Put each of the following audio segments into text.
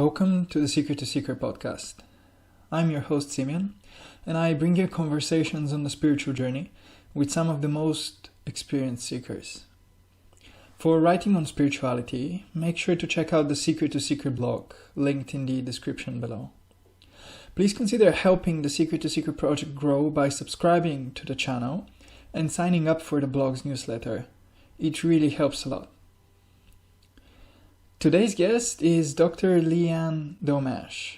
Welcome to the Seeker to Seeker podcast. I'm your host Simeon, and I bring you conversations on the spiritual journey with some of the most experienced seekers. For writing on spirituality, make sure to check out the Seeker to Seeker blog, linked in the description below. Please consider helping the Seeker to Seeker project grow by subscribing to the channel and signing up for the blog's newsletter. It really helps a lot. Today's guest is Dr. Leanne Domash.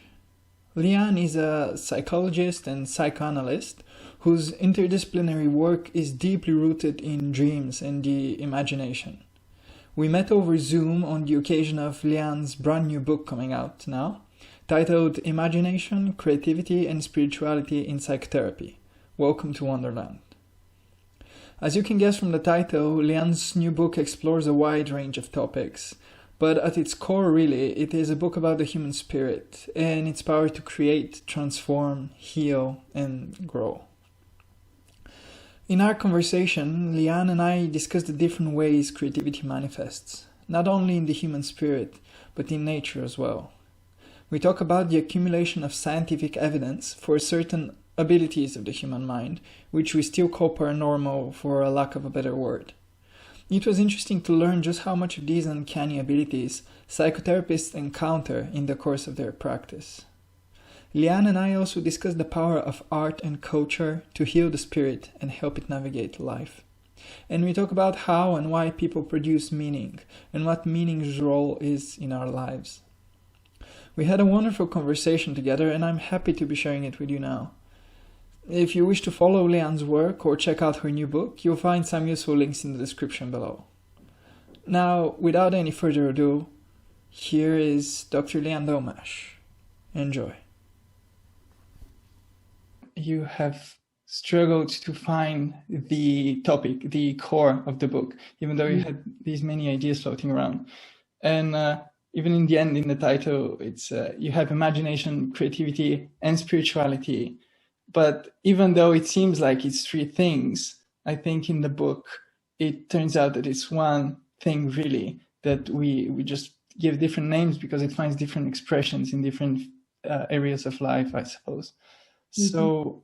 Leanne is a psychologist and psychoanalyst whose interdisciplinary work is deeply rooted in dreams and the imagination. We met over Zoom on the occasion of Leanne's brand new book coming out now, titled Imagination, Creativity and Spirituality in Psychotherapy. Welcome to Wonderland. As you can guess from the title, Leanne's new book explores a wide range of topics, but at its core, really, it is a book about the human spirit and its power to create, transform, heal, and grow. In our conversation, Leanne and I discussed the different ways creativity manifests, not only in the human spirit, but in nature as well. We talk about the accumulation of scientific evidence for certain abilities of the human mind, which we still call paranormal for a lack of a better word. It was interesting to learn just how much of these uncanny abilities psychotherapists encounter in the course of their practice. Leanne and I also discussed the power of art and culture to heal the spirit and help it navigate life. And we talk about how and why people produce meaning and what meaning's role is in our lives. We had a wonderful conversation together, and I'm happy to be sharing it with you now. If you wish to follow Leanne's work or check out her new book, you'll find some useful links in the description below. Now, without any further ado, here is Dr. Leanne Domash. Enjoy. You have struggled to find the topic, the core of the book, even though you had these many ideas floating around. And even in the end, in the title, it's you have imagination, creativity, and spirituality. But even though it seems like it's three things, I think in the book, it turns out that it's one thing really, that we just give different names because it finds different expressions in different areas of life, I suppose. Mm-hmm. So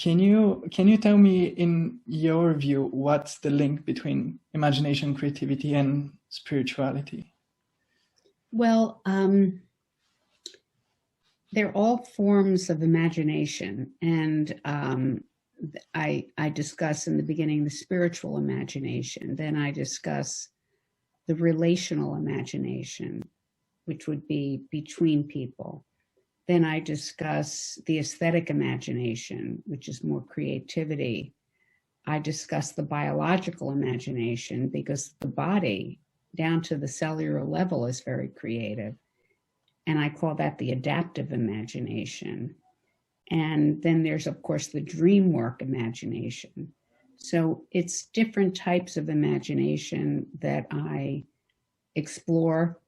can you tell me, in your view, what's the link between imagination, creativity, and spirituality? Well, they're all forms of imagination, and I discuss in the beginning the spiritual imagination. Then I discuss the relational imagination, which would be between people. Then I discuss the aesthetic imagination, which is more creativity. I discuss the biological imagination because the body, down to the cellular level, is very creative. And I call that the adaptive imagination. And then there's, of course, the dream work imagination. So it's different types of imagination that I explore.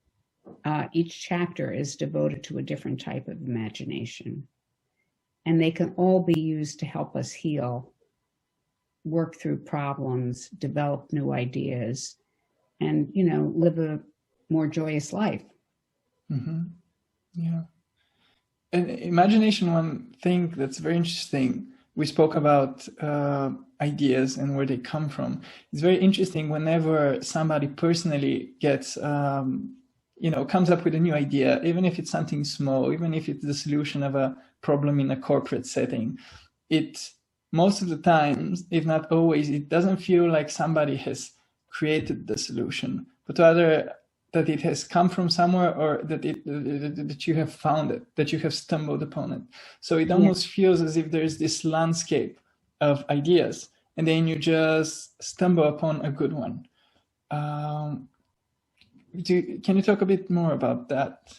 Each chapter is devoted to a different type of imagination. And they can all be used to help us heal, work through problems, develop new ideas, and, live a more joyous life. Mm-hmm. Yeah. And imagination, one thing that's very interesting, we spoke about ideas and where they come from. It's very interesting whenever somebody personally gets, comes up with a new idea, even if it's something small, even if it's the solution of a problem in a corporate setting, most of the time, if not always, it doesn't feel like somebody has created the solution, but rather that it has come from somewhere, or that you have found it, that you have stumbled upon it. So it almost feels as if there's this landscape of ideas, and then you just stumble upon a good one. Can you talk a bit more about that?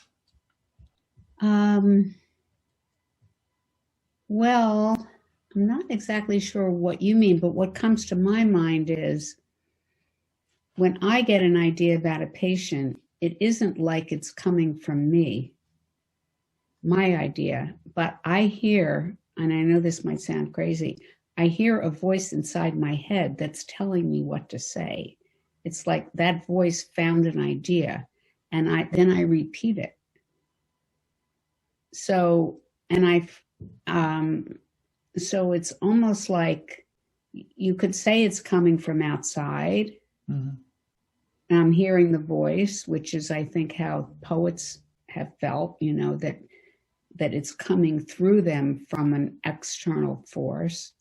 Well, I'm not exactly sure what you mean, but what comes to my mind is, when I get an idea about a patient, it isn't like it's coming from me, my idea, but I hear, and I know this might sound crazy, I hear a voice inside my head that's telling me what to say. It's like that voice found an idea, and then I repeat it. so, and so it's almost like you could say it's coming from outside. Mm-hmm. I'm hearing the voice, which is, I think, how poets have felt, that it's coming through them from an external force.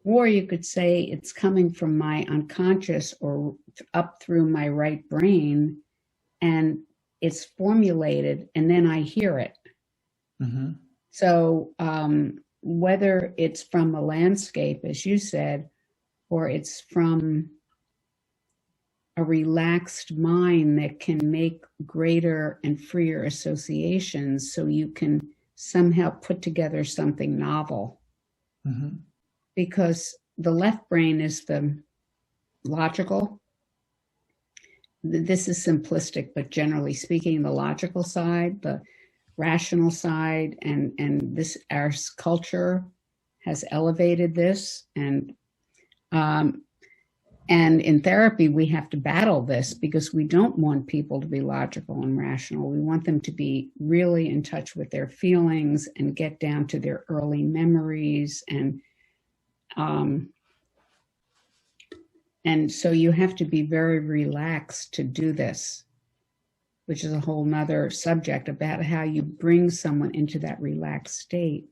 Or you could say it's coming from my unconscious or up through my right brain, and it's formulated, and then I hear it. Mm-hmm. So whether it's from a landscape, as you said, or it's from a relaxed mind that can make greater and freer associations, so you can somehow put together something novel. Mm-hmm. Because the left brain is the logical. This is simplistic, but generally speaking, the logical side, the rational side, and this, our culture has elevated this, and in therapy we have to battle this, because we don't want people to be logical and rational. We want them to be really in touch with their feelings and get down to their early memories, and so you have to be very relaxed to do this, which is a whole nother subject about how you bring someone into that relaxed state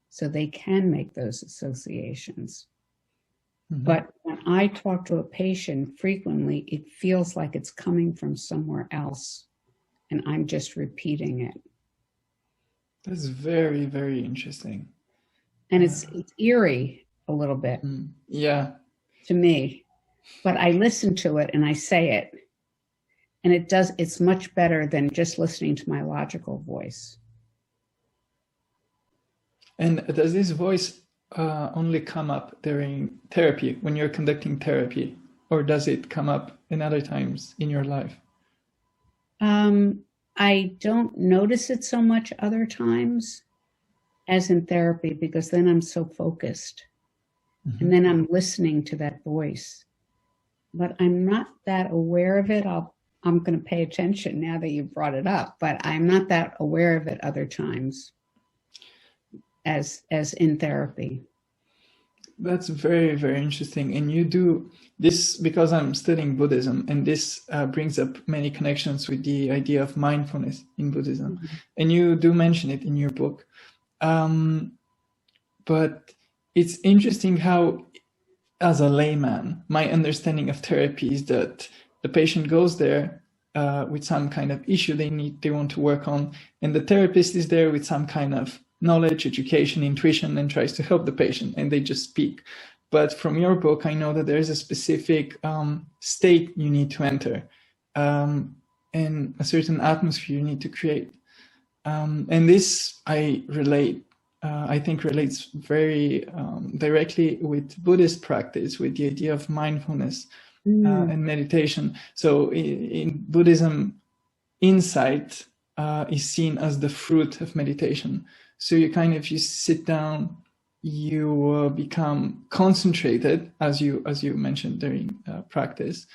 so they can make those associations. Mm-hmm. But when I talk to a patient frequently, it feels like it's coming from somewhere else, and I'm just repeating it. That's very, very interesting. And it's eerie a little bit. Yeah. To me. But I listen to it and I say it. And it's much better than just listening to my logical voice. And does this voice only come up during therapy, when you're conducting therapy, or does it come up in other times in your life? I don't notice it so much other times as in therapy, because then I'm so focused. Mm-hmm. And then I'm listening to that voice. But I'm not that aware of it. I'm going to pay attention now that you brought it up, but I'm not that aware of it other times as in therapy. That's very, very interesting. And you do this because I'm studying Buddhism, and this brings up many connections with the idea of mindfulness in Buddhism. Mm-hmm. And you do mention it in your book. But it's interesting how, as a layman, my understanding of therapy is that the patient goes there with some kind of issue they want to work on, and the therapist is there with some kind of knowledge, education, intuition, and tries to help the patient, and they just speak. But from your book, I know that there is a specific state you need to enter, and a certain atmosphere you need to create. And this I think relates very directly with Buddhist practice, with the idea of mindfulness and meditation. So in Buddhism, insight is seen as the fruit of meditation. So you sit down, you become concentrated, as you mentioned during practice,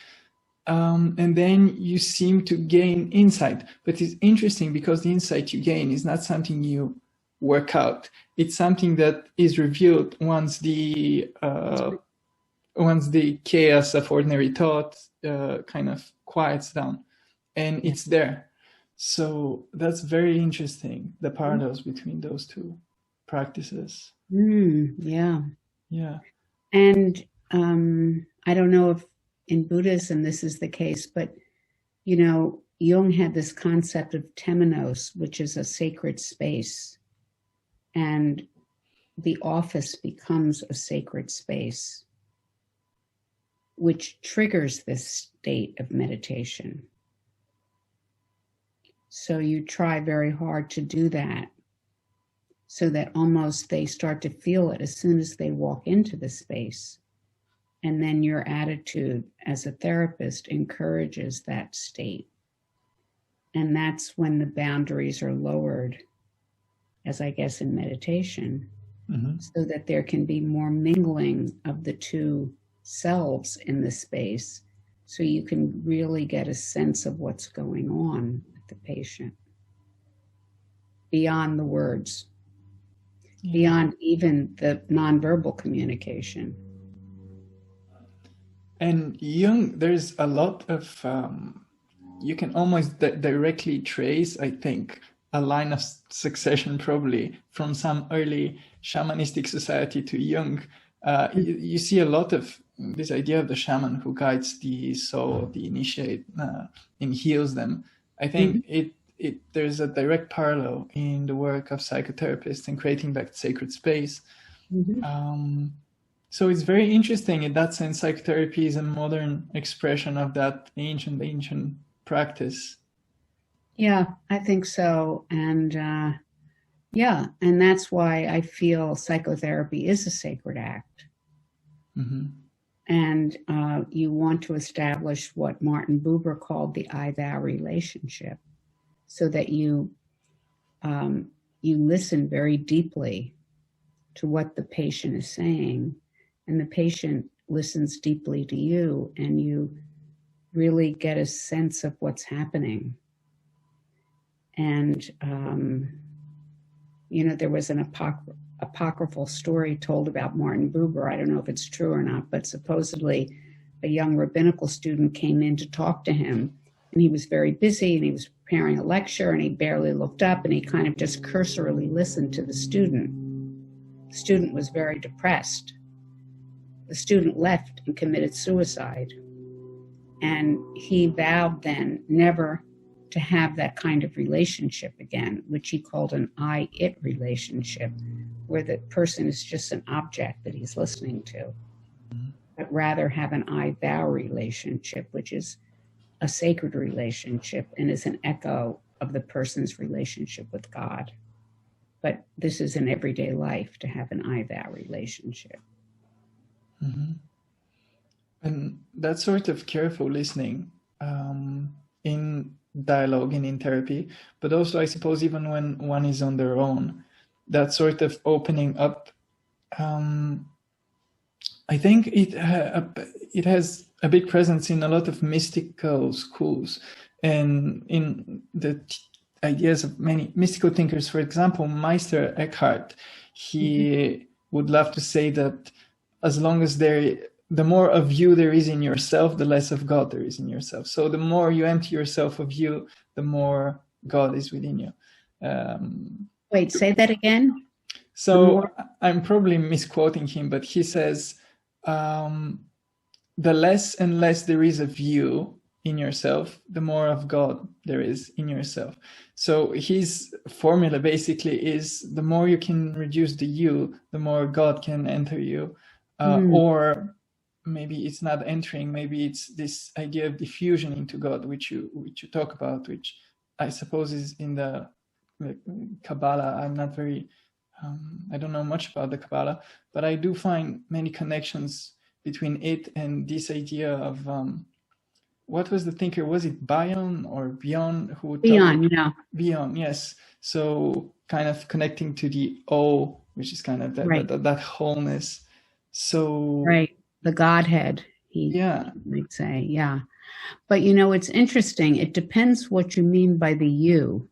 and then you seem to gain insight. But it's interesting because the insight you gain is not something you work out. It's something that is revealed once the chaos of ordinary thought kind of quiets down, and it's there. So that's very interesting, the parallels between those two practices. Yeah. And I don't know if in Buddhism this is the case, but Jung had this concept of temenos, which is a sacred space. And the office becomes a sacred space, which triggers this state of meditation. So you try very hard to do that, so that almost they start to feel it as soon as they walk into the space. And then your attitude as a therapist encourages that state. And that's when the boundaries are lowered, as I guess in meditation, so that there can be more mingling of the two selves in the space, so you can really get a sense of what's going on with the patient. beyond the words, Yeah. beyond even the nonverbal communication. And Jung, there's a lot of, you can almost directly trace, I think, a line of succession probably from some early shamanistic society to Jung. You see a lot of this idea of the shaman who guides the soul, the initiate, and heals them. I think there's a direct parallel in the work of psychotherapists in creating that sacred space. So it's very interesting in that sense. Psychotherapy is a modern expression of that ancient practice. Yeah, I think so. And yeah, and that's why I feel psychotherapy is a sacred act. And you want to establish what Martin Buber called the I-thou relationship, so that you listen very deeply to what the patient is saying, and the patient listens deeply to you, and you really get a sense of what's happening. And, there was an apocryphal story told about Martin Buber. I don't know if it's true or not, but supposedly a young rabbinical student came in to talk to him, and he was very busy, and he was preparing a lecture, and he barely looked up, and he kind of just cursorily listened to the student. The student was very depressed. The student left and committed suicide. And he vowed then never to have that kind of relationship again, which he called an I-it relationship, where the person is just an object that he's listening to, but rather have an I-thou relationship, which is a sacred relationship and is an echo of the person's relationship with God. But this is in everyday life, to have an I-thou relationship. And that sort of careful listening in dialogue and in therapy, but also I suppose even when one is on their own, that sort of opening up, I think it has a big presence in a lot of mystical schools and in the ideas of many mystical thinkers. For example, Meister Eckhart, he would love to say that as long as the more of you there is in yourself, the less of God there is in yourself. So the more you empty yourself of you, the more God is within you. Wait, say that again? So I'm probably misquoting him, but he says, the less and less there is of you in yourself, the more of God there is in yourself. So his formula basically is the more you can reduce the you, the more God can enter you. Or maybe it's not entering, maybe it's this idea of diffusion into God, which you talk about, which I suppose is in the Kabbalah. I'm not very, I don't know much about the Kabbalah, but I do find many connections between it and this idea of, what was the thinker? Was it Bion or Bion? Bion, yes. So kind of connecting to the O, which is kind of that wholeness. So right, the Godhead, he might say, yeah. But it's interesting. It depends what you mean by the you.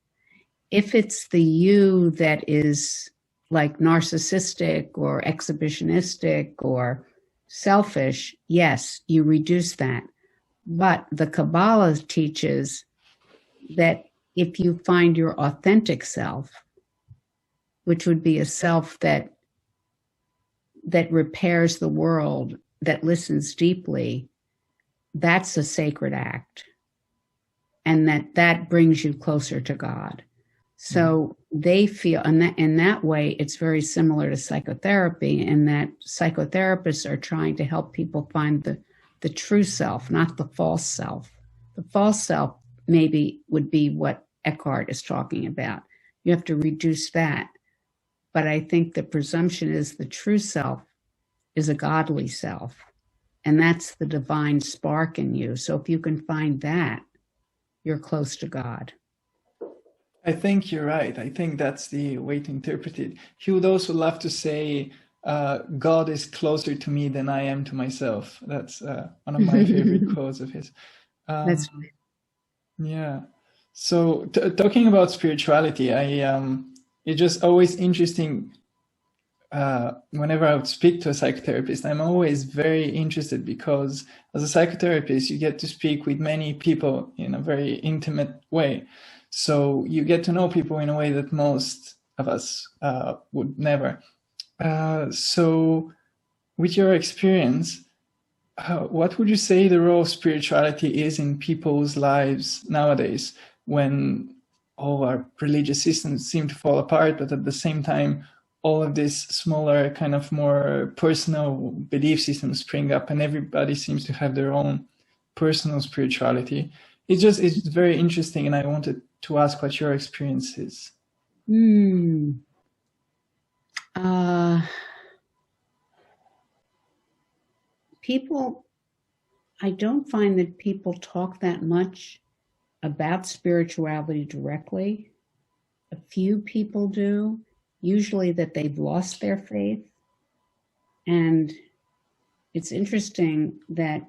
If it's the you that is like narcissistic or exhibitionistic or selfish, yes, you reduce that. But the Kabbalah teaches that if you find your authentic self, which would be a self that repairs the world, that listens deeply, that's a sacred act. And that brings you closer to God. So they feel, and in that way, it's very similar to psychotherapy, in that psychotherapists are trying to help people find the true self, not the false self. The false self maybe would be what Eckhart is talking about. You have to reduce that. But I think the presumption is the true self is a godly self, and that's the divine spark in you. So if you can find that, you're close to God. I think you're right. I think that's the way to interpret it. He would also love to say, God is closer to me than I am to myself. That's one of my favorite quotes of his. That's right. Yeah. So talking about spirituality, I it's just always interesting. Whenever I would speak to a psychotherapist, I'm always very interested because as a psychotherapist, you get to speak with many people in a very intimate way. So you get to know people in a way that most of us would never. So with your experience, what would you say the role of spirituality is in people's lives nowadays when all our religious systems seem to fall apart, but at the same time, all of these smaller, kind of more personal belief systems spring up and everybody seems to have their own personal spirituality? It's very interesting, and I wanted to ask what your experience is. People, I don't find that people talk that much about spirituality directly. A few people do, usually that they've lost their faith. And it's interesting that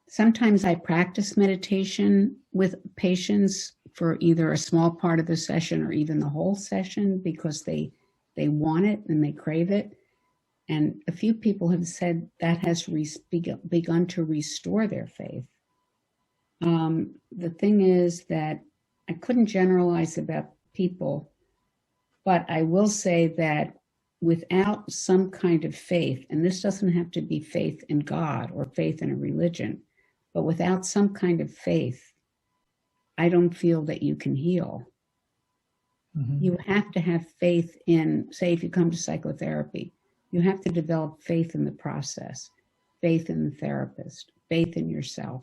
sometimes I practice meditation with patients for either a small part of the session or even the whole session because they want it and they crave it. And a few people have said that has begun to restore their faith. The thing is that I couldn't generalize about people, but I will say that without some kind of faith, and this doesn't have to be faith in God or faith in a religion, but without some kind of faith, I don't feel that you can heal. Mm-hmm. You have to have faith in, say, if you come to psychotherapy, you have to develop faith in the process, faith in the therapist, faith in yourself.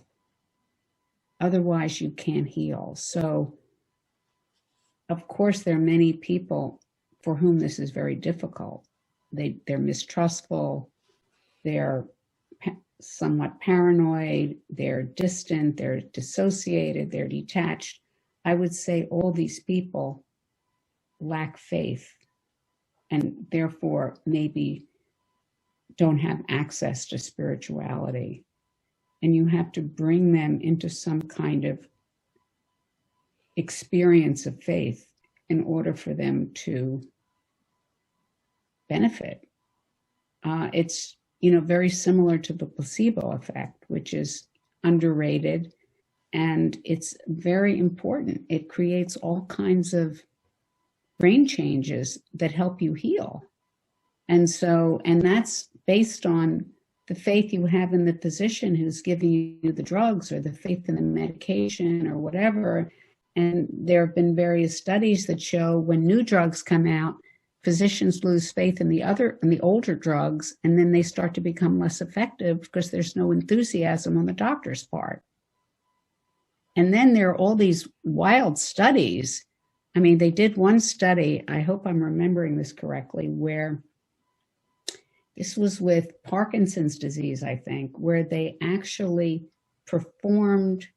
Otherwise, you can't heal. So, of course, there are many people for whom this is very difficult. They're mistrustful, they're somewhat paranoid, they're distant, they're dissociated, they're detached. I would say all these people lack faith and therefore maybe don't have access to spirituality. And you have to bring them into some kind of experience of faith in order for them to benefit. It's, very similar to the placebo effect, which is underrated, and it's very important. It creates all kinds of brain changes that help you heal. And that's based on the faith you have in the physician who's giving you the drugs, or the faith in the medication or whatever. And there have been various studies that show when new drugs come out, physicians lose faith in the older drugs, and then they start to become less effective because there's no enthusiasm on the doctor's part. And then there are all these wild studies. I mean, they did one study, I hope I'm remembering this correctly, where this was with Parkinson's disease, I think, where they actually performed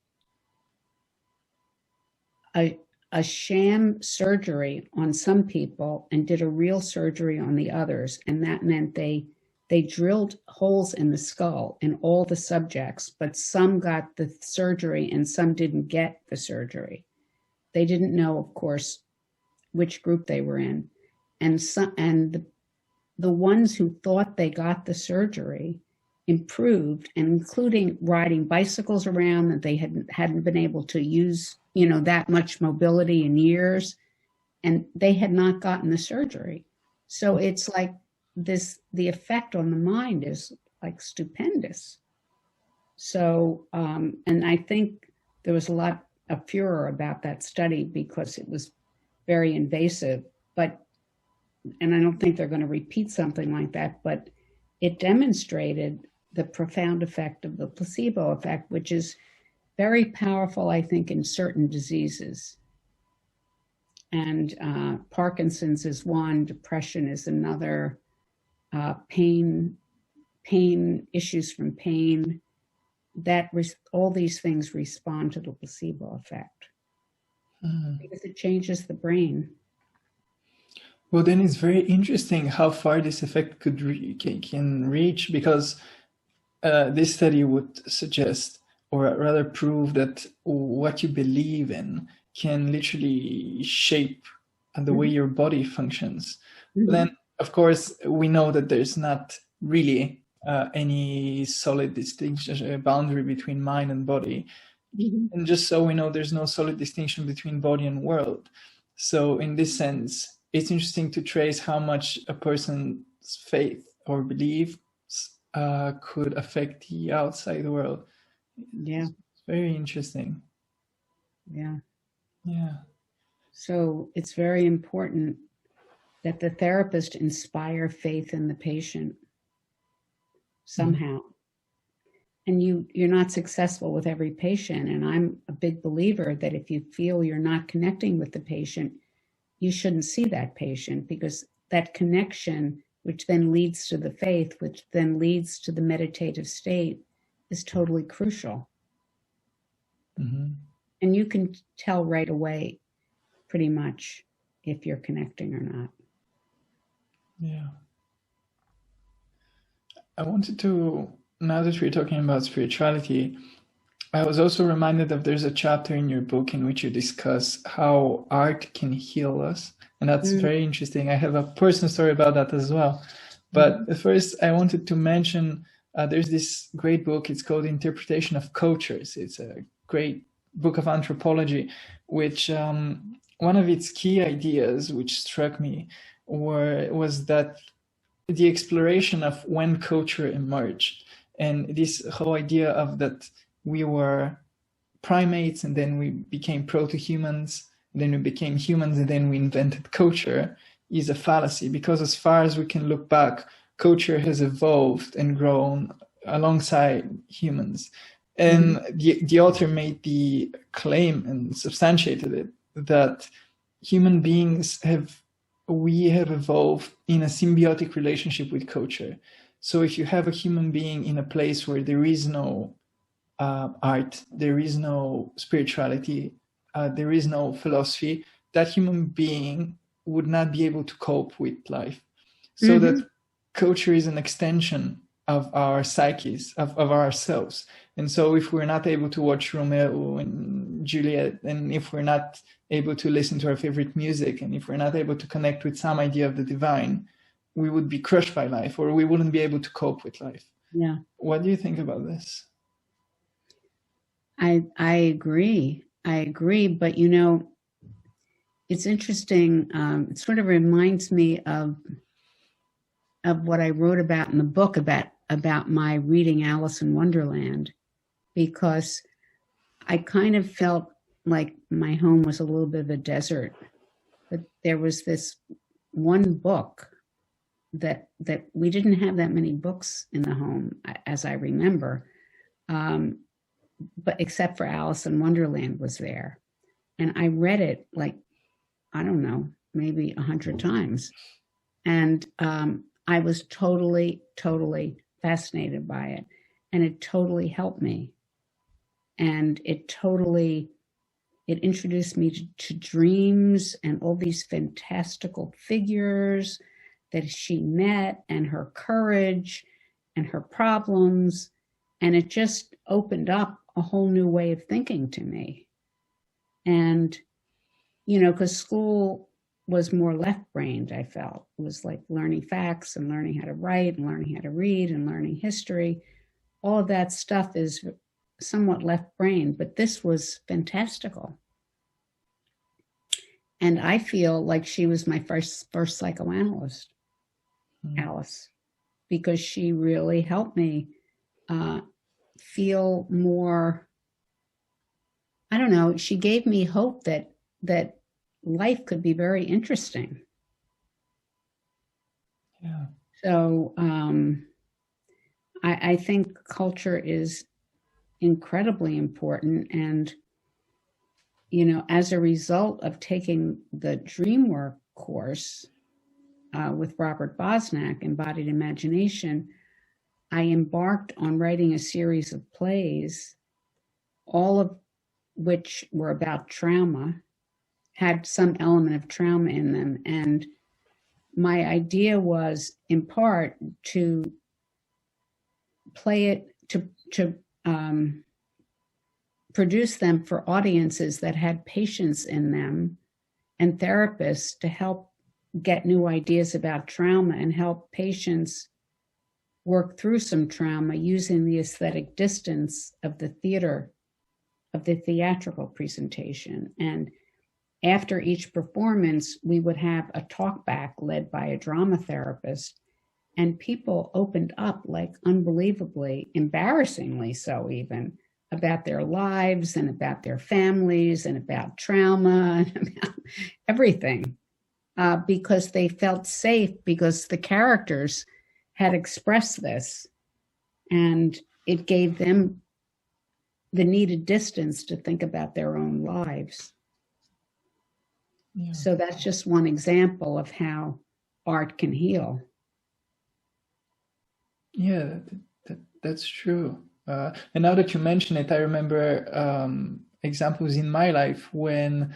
a sham surgery on some people and did a real surgery on the others. And that meant they drilled holes in the skull in all the subjects, but some got the surgery and some didn't get the surgery. They didn't know, of course, which group they were in. And the ones who thought they got the surgery improved, and including riding bicycles around that they hadn't been able to use, that much mobility in years, and they had not gotten the surgery. So it's like the effect on the mind is like stupendous. So, and I think there was a lot of furor about that study because it was very invasive, and I don't think they're going to repeat something like that, but it demonstrated the profound effect of the placebo effect, which is very powerful, I think, in certain diseases. And Parkinson's is one, depression is another, pain, issues from pain, all these things respond to the placebo effect because it changes the brain. Well, then it's very interesting how far this effect can reach, because this study would suggest, or rather prove, that what you believe in can literally shape and the way your body functions. Mm-hmm. Then, of course, we know that there's not really any solid distinction, boundary between mind and body. Mm-hmm. And just so we know, there's no solid distinction between body and world. So in this sense, it's interesting to trace how much a person's faith or beliefs could affect the outside world. Yeah. It's very interesting. Yeah. Yeah. So it's very important that the therapist inspire faith in the patient somehow. And you're not successful with every patient. And I'm a big believer that if you feel you're not connecting with the patient, you shouldn't see that patient, because that connection, which then leads to the faith, which then leads to the meditative state, is totally crucial. Mm-hmm. And you can tell right away, pretty much, if you're connecting or not. Yeah. I wanted to, now that we're talking about spirituality, I was also reminded of there's a chapter in your book in which you discuss how art can heal us. And that's very interesting. I have a personal story about that as well. But first, I wanted to mention there's this great book. It's called Interpretation of Cultures. It's a great book of anthropology, which one of its key ideas, which struck me, was that the exploration of when culture emerged, and this whole idea of that we were primates and then we became proto-humans, then we became humans and then we invented culture, is a fallacy, because as far as we can look back, culture has evolved and grown alongside humans. And the author made the claim and substantiated it that human beings have evolved in a symbiotic relationship with culture. So if you have a human being in a place where there is no art, there is no spirituality, there is no philosophy, that human being would not be able to cope with life. So that culture is an extension of our psyches, of ourselves. And so if we're not able to watch Romeo and Juliet, and if we're not able to listen to our favorite music, and if we're not able to connect with some idea of the divine, we would be crushed by life, or we wouldn't be able to cope with life. Yeah. What do you think about this? I agree. But, it's interesting. It sort of reminds me of what I wrote about in the book about my reading Alice in Wonderland, because I kind of felt like my home was a little bit of a desert. But there was this one book that we didn't have that many books in the home, as I remember, but except for Alice in Wonderland was there. And I read it like, I don't know, maybe 100 times. And I was totally fascinated by it. And it totally helped me. And it introduced me to dreams and all these fantastical figures that she met, and her courage and her problems. And it just opened up a whole new way of thinking to me. And, because school was more left-brained, I felt. It was like learning facts and learning how to write and learning how to read and learning history. All of that stuff is somewhat left-brained, but this was fantastical. And I feel like she was my first psychoanalyst, Alice, because she really helped me feel more, I don't know, she gave me hope that life could be very interesting. Yeah. So I think culture is incredibly important. And, as a result of taking the dream work course with Robert Bosnak, Embodied Imagination, I embarked on writing a series of plays, all of which were about trauma, had some element of trauma in them. And my idea was, in part, to play it, to produce them for audiences that had patience in them and therapists to help get new ideas about trauma and help patients work through some trauma using the aesthetic distance of the theater, of the theatrical presentation. And after each performance, we would have a talk back led by a drama therapist, and people opened up, like, unbelievably, embarrassingly so even, about their lives and about their families and about trauma and about everything, because they felt safe, because the characters had expressed this, and it gave them the needed distance to think about their own lives. Yeah. So that's just one example of how art can heal. Yeah, that's true. And now that you mention it, I remember examples in my life when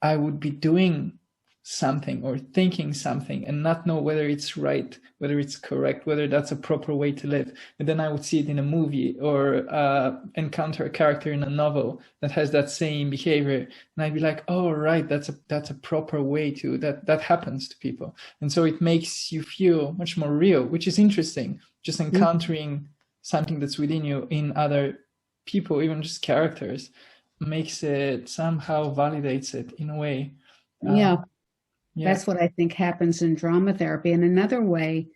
I would be doing something or thinking something and not know whether it's right, whether it's correct, whether that's a proper way to live. And then I would see it in a movie or encounter a character in a novel that has that same behavior, and I'd be like, oh, right, that's a proper way to, that happens to people. And so it makes you feel much more real, which is interesting, just encountering something that's within you in other people, even just characters, makes it, somehow validates it in a way. Yeah. That's what I think happens in drama therapy. And another way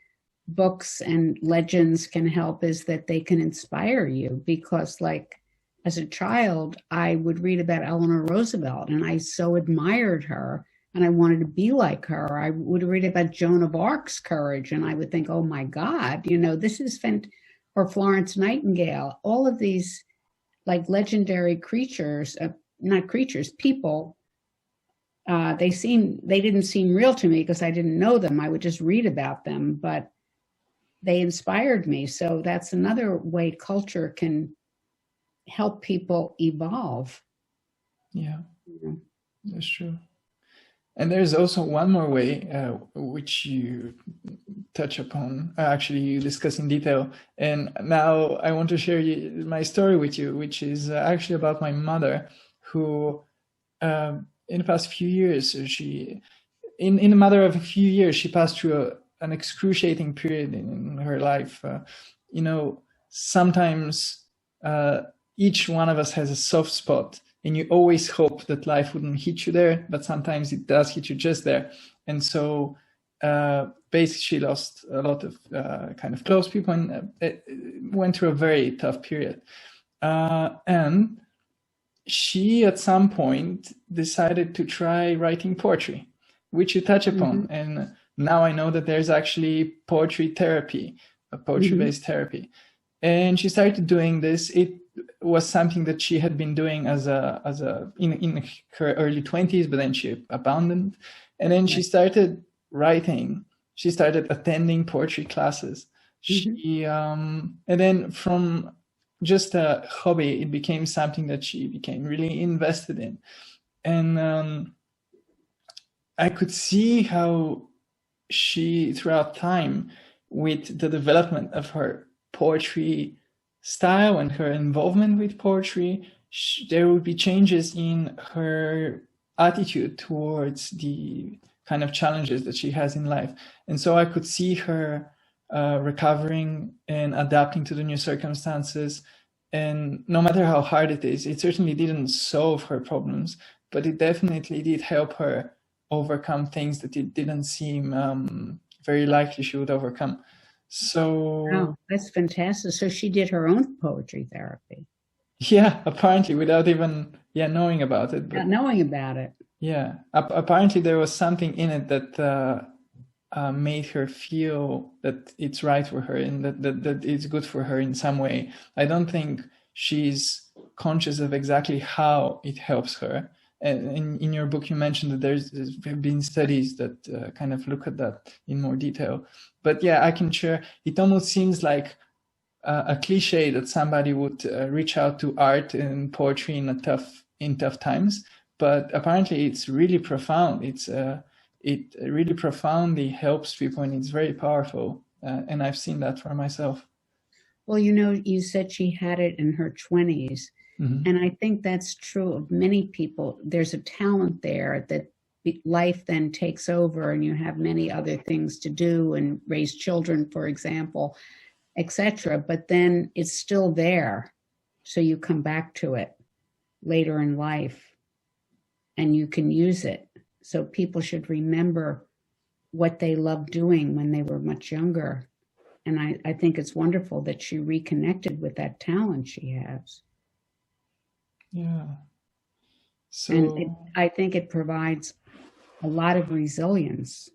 books and legends can help is that they can inspire you, because, like, as a child, I would read about Eleanor Roosevelt and I so admired her and I wanted to be like her. I would read about Joan of Arc's courage and I would think, oh my God, this is or Florence Nightingale, all of these, like, legendary creatures, not creatures, people. They didn't seem real to me because I didn't know them. I would just read about them, but they inspired me. So that's another way culture can help people evolve. Yeah, that's true. And there's also one more way, which you touch upon, actually you discuss in detail. And now I want to share my story with you, which is actually about my mother, who in the past few years, in a matter of a few years, she passed through an excruciating period in her life. Sometimes each one of us has a soft spot, and you always hope that life wouldn't hit you there, but sometimes it does hit you just there. And so basically she lost a lot of kind of close people and went through a very tough period. And she at some point decided to try writing poetry, which you touch upon. And now I know that there's actually poetry therapy, a poetry-based therapy. And she started doing this. It was something that she had been doing in her early 20s, but then she abandoned. And then she started writing. She started attending poetry classes. And then from just a hobby, it became something that she became really invested in. And I could see how she, throughout time, with the development of her poetry style and her involvement with poetry, there would be changes in her attitude towards the kind of challenges that she has in life. And so I could see her recovering and adapting to the new circumstances. And no matter how hard it is, it certainly didn't solve her problems, but it definitely did help her overcome things that it didn't seem very likely she would overcome. So wow, that's fantastic. So she did her own poetry therapy. Yeah, apparently, without even knowing about it. Not knowing about it. Yeah, apparently there was something in it that made her feel that it's right for her and that it's good for her in some way. I don't think she's conscious of exactly how it helps her. And in your book, you mentioned that there's been studies that kind of look at that in more detail. But yeah, I can share. It almost seems like a cliche that somebody would reach out to art and poetry in tough times. But apparently, it's really profound. It really profoundly helps people, and it's very powerful. And I've seen that for myself. Well, you said she had it in her 20s. And I think that's true of many people. There's a talent there that life then takes over and you have many other things to do and raise children, for example, etc. But then it's still there. So you come back to it later in life and you can use it. So people should remember what they loved doing when they were much younger. And I think it's wonderful that she reconnected with that talent she has. Yeah. So And I think it provides a lot of resilience,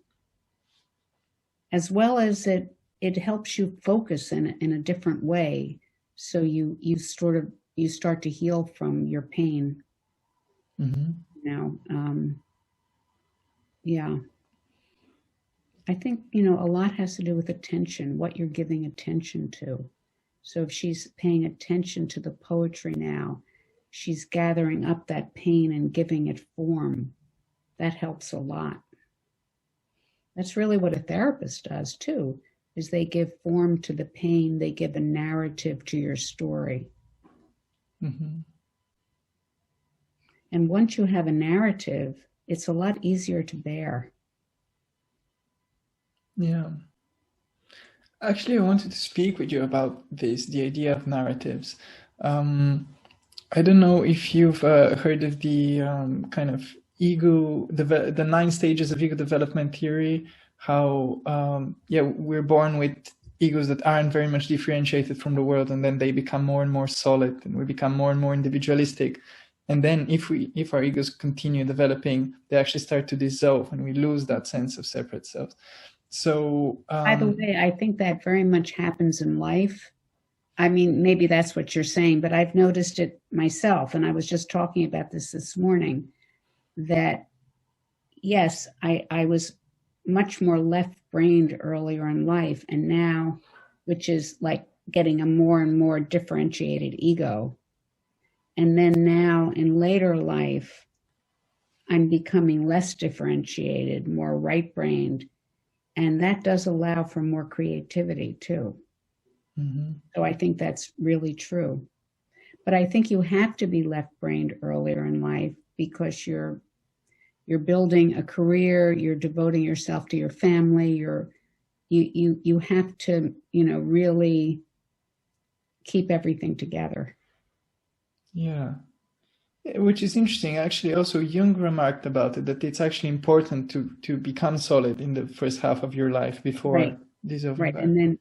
as well as it helps you focus in a different way. So you start to heal from your pain. Yeah. I think, a lot has to do with attention, what you're giving attention to. So if she's paying attention to the poetry now, she's gathering up that pain and giving it form. That helps a lot. That's really what a therapist does too, is they give form to the pain, they give a narrative to your story. And once you have a narrative, it's a lot easier to bear. Yeah. Actually, I wanted to speak with you about this, the idea of narratives. I don't know if you've heard of the kind of ego, the 9 stages of ego development theory, how, we're born with egos that aren't very much differentiated from the world, and then they become more and more solid, and we become more and more individualistic. And then if our egos continue developing, they actually start to dissolve, and we lose that sense of separate selves. So, by the way, I think that very much happens in life. I mean, maybe that's what you're saying, but I've noticed it myself. And I was just talking about this morning, that yes, I was much more left-brained earlier in life. And now, which is like getting a more and more differentiated ego. And then now in later life, I'm becoming less differentiated, more right-brained. And that does allow for more creativity too. So I think that's really true. But I think you have to be left-brained earlier in life because you're building a career, you're devoting yourself to your family, you have to, really keep everything together. Yeah. Which is interesting. Actually, also Jung remarked about it, that it's actually important to become solid in the first half of your life before this over. Right. And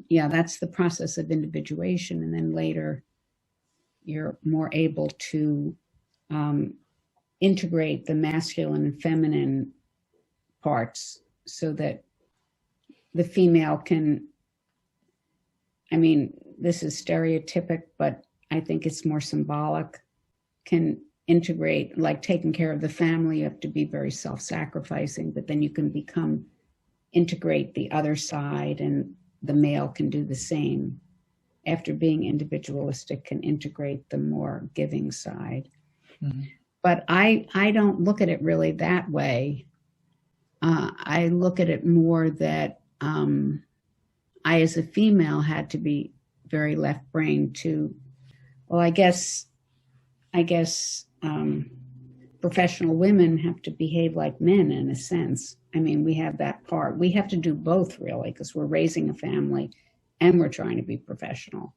that's the process of individuation. And then later you're more able to integrate the masculine and feminine parts so that the female can, this is stereotypic, but I think it's more symbolic, can integrate, like taking care of the family, you have to be very self-sacrificing, but then you can integrate the other side, and the male can do the same. After being individualistic, can integrate the more giving side. But I don't look at it really that way. I look at it more that I, as a female, had to be very left-brained to, well, I guess professional women have to behave like men in a sense. We have that part. We have to do both really, because we're raising a family and we're trying to be professional.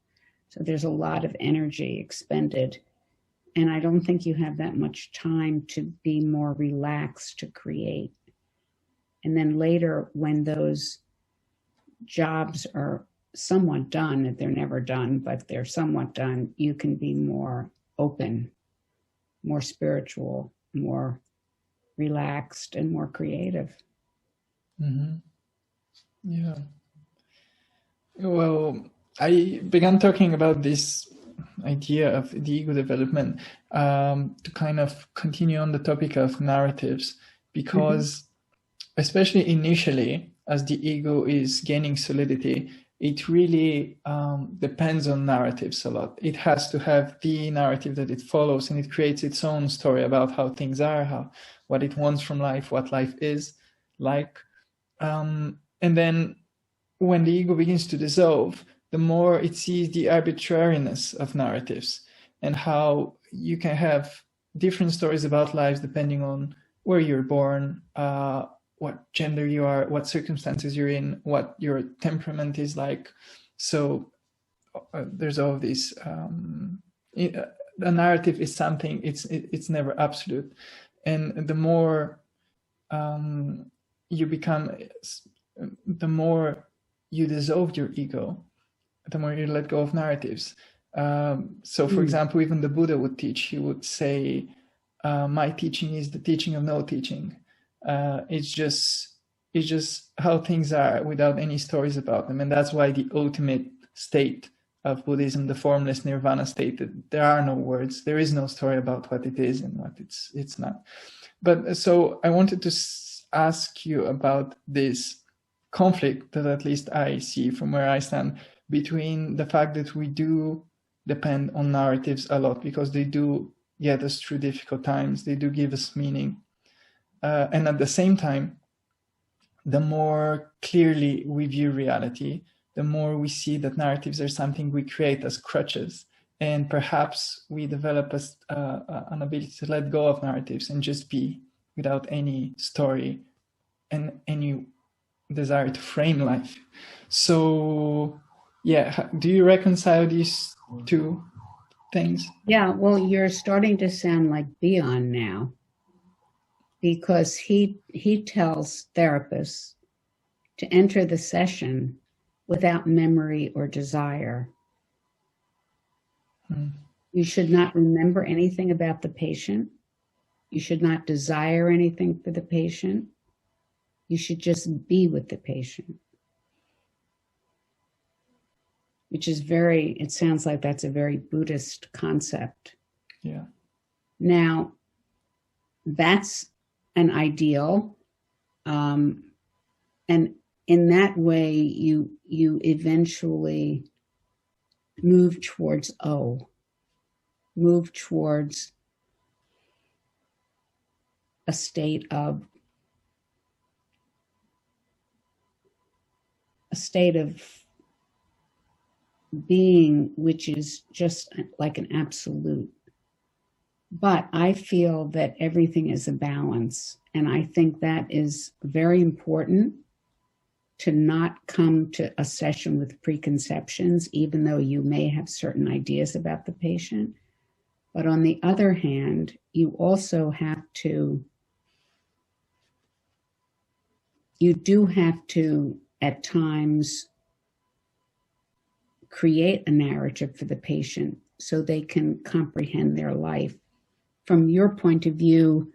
So there's a lot of energy expended. And I don't think you have that much time to be more relaxed to create. And then later, when those jobs are somewhat done, they're never done, but they're somewhat done, you can be more open, more spiritual, more relaxed, and more creative. Yeah. Well, I began talking about this idea of the ego development to kind of continue on the topic of narratives, because especially initially, as the ego is gaining solidity, it really depends on narratives a lot. It has to have the narrative that it follows, and it creates its own story about how things are, what it wants from life, what life is like. And then when the ego begins to dissolve, the more it sees the arbitrariness of narratives and how you can have different stories about lives depending on where you're born, what gender you are, what circumstances you're in, what your temperament is like. So there's all this. The narrative is something. It's never absolute, and the more you become, the more you dissolve your ego, the more you let go of narratives. So, for example, even the Buddha would teach. He would say, "My teaching is the teaching of no teaching. It's just how things are without any stories about them." And that's why the ultimate state of Buddhism, the formless nirvana state, that there are no words, there is no story about what it is and what it's not. But so I wanted to ask you about this conflict that at least I see from where I stand between the fact that we do depend on narratives a lot because they do get us through difficult times, they do give us meaning. And at the same time, the more clearly we view reality, the more we see that narratives are something we create as crutches. And perhaps we develop an ability to let go of narratives and just be without any story and any desire to frame life. So, yeah, do you reconcile these two things? Yeah, well, you're starting to sound like Beyond now, because he tells therapists to enter the session without memory or desire. You should not remember anything about the patient. You should not desire anything for the patient. You should just be with the patient. Which is it sounds like that's a very Buddhist concept. Yeah. Now, that's an ideal. And in that way, you eventually move towards move towards a state of being, which is just like an absolute. But I feel that everything is a balance. And I think that is very important, to not come to a session with preconceptions, even though you may have certain ideas about the patient. But on the other hand, you also have to, at times, create a narrative for the patient so they can comprehend their life. From your point of view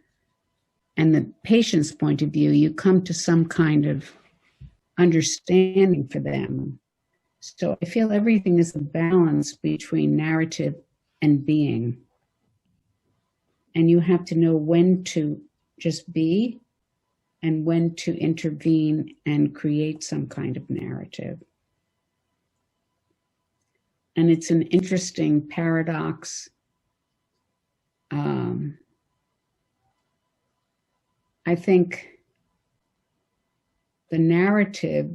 and the patient's point of view, you come to some kind of understanding for them. So I feel everything is a balance between narrative and being. And you have to know when to just be and when to intervene and create some kind of narrative. And it's an interesting paradox. I think the narrative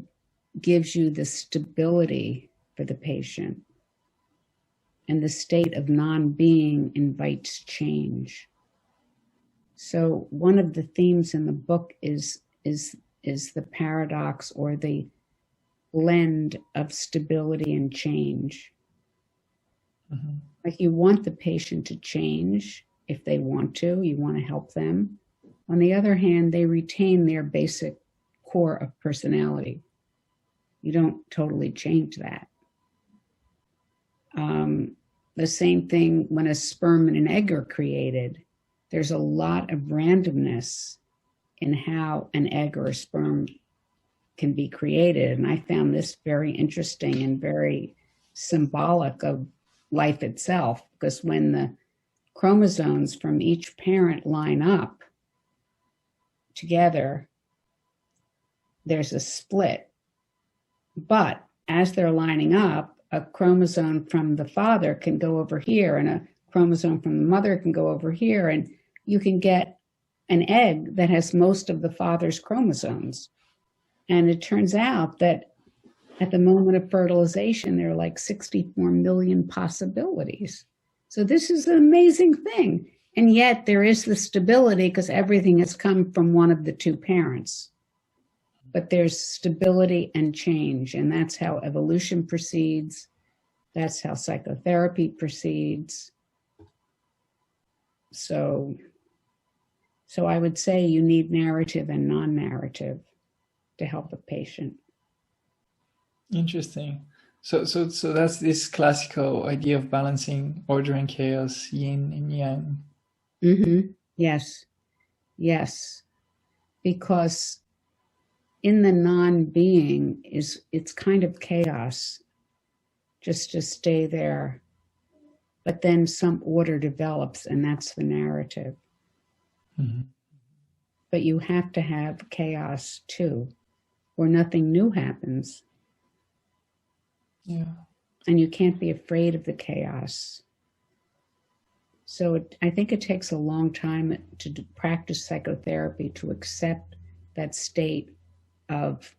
gives you the stability for the patient, and the state of non-being invites change. So one of the themes in the book is the paradox, or the blend of stability and change. Mm-hmm. Like, you want the patient to change if they want to, you want to help them. On the other hand, they retain their basic core of personality. You don't totally change that. The same thing when a sperm and an egg are created. There's a lot of randomness in how an egg or a sperm can be created. And I found this very interesting and very symbolic of life itself, because when the chromosomes from each parent line up together, there's a split. But as they're lining up, a chromosome from the father can go over here, and a chromosome from the mother can go over here, and you can get an egg that has most of the father's chromosomes. And it turns out that at the moment of fertilization, there are like 64 million possibilities. So this is an amazing thing. And yet there is the stability because everything has come from one of the two parents. But there's stability and change, and that's how evolution proceeds. That's how psychotherapy proceeds. So I would say you need narrative and non-narrative to help a patient. Interesting. So that's this classical idea of balancing order and chaos, yin and yang. Mm-hmm. Yes. Yes. Because in the non-being it's kind of chaos just to stay there. But then some order develops, and that's the narrative. Mm-hmm. But you have to have chaos too, or nothing new happens. Yeah. And you can't be afraid of the chaos. So I think it takes a long time to practice psychotherapy to accept that state of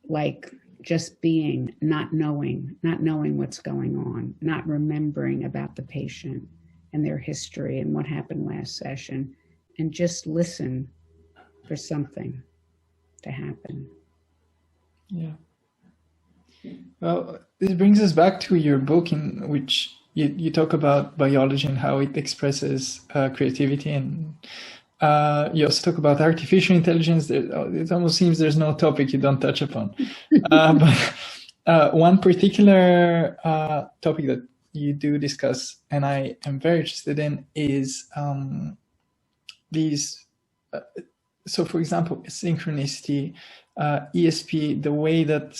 like just being, not knowing what's going on, not remembering about the patient and their history and what happened last session, and just listen for something to happen. Yeah. Well, this brings us back to your book, in which you talk about biology and how it expresses creativity, and you also talk about artificial intelligence. It almost seems there's no topic you don't touch upon. But one particular topic that you do discuss, and I am very interested in, is these. So, for example, synchronicity, ESP, the way that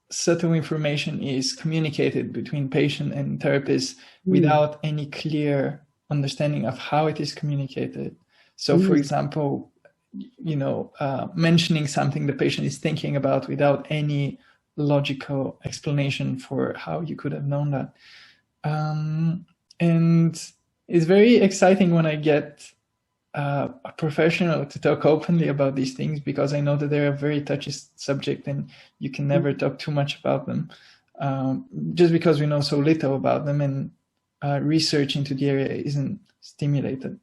subtle information is communicated between patient and therapist without any clear understanding of how it is communicated. So, for example, mentioning something the patient is thinking about without any logical explanation for how you could have known that. And it's very exciting when I get a professional to talk openly about these things, because I know that they're a very touchy subject and you can never talk too much about them, just because we know so little about them, and research into the area isn't stimulated.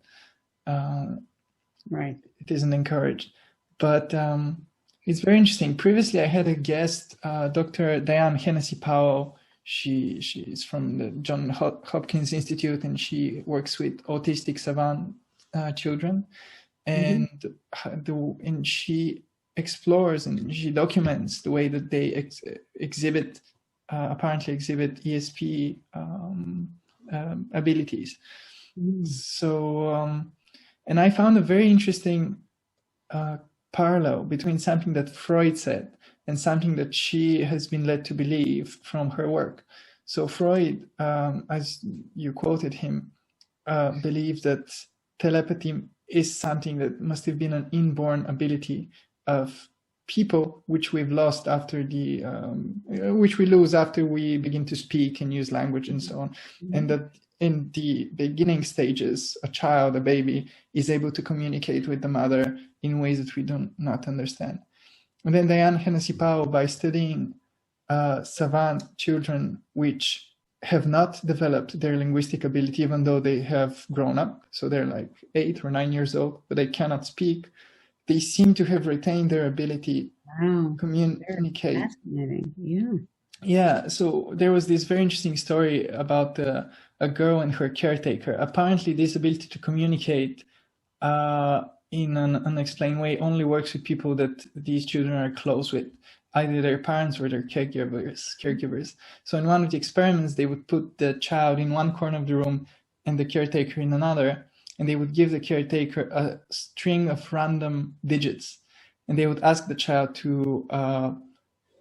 Right. It isn't encouraged. But it's very interesting. Previously, I had a guest, Dr. Diane Hennessy-Powell. She is from the Johns Hopkins Institute, and she works with autistic savant children, and and she explores and she documents the way that they apparently exhibit ESP abilities. So, and I found a very interesting parallel between something that Freud said and something that she has been led to believe from her work. So Freud, as you quoted him, believed that telepathy is something that must have been an inborn ability of people, which we've lost after which we lose after we begin to speak and use language and so on. And that in the beginning stages, a baby, is able to communicate with the mother in ways that we do not understand. And then Diane Hennessy-Powell, by studying savant children which have not developed their linguistic ability, even though they have grown up, so they're like 8 or 9 years old, but they cannot speak, they seem to have retained their ability to communicate. Fascinating. Yeah, so there was this very interesting story about a girl and her caretaker. Apparently, this ability to communicate in an unexplained way only works with people that these children are close with, either their parents or their caregivers. So in one of the experiments, they would put the child in one corner of the room and the caretaker in another, and they would give the caretaker a string of random digits, and they would ask the child to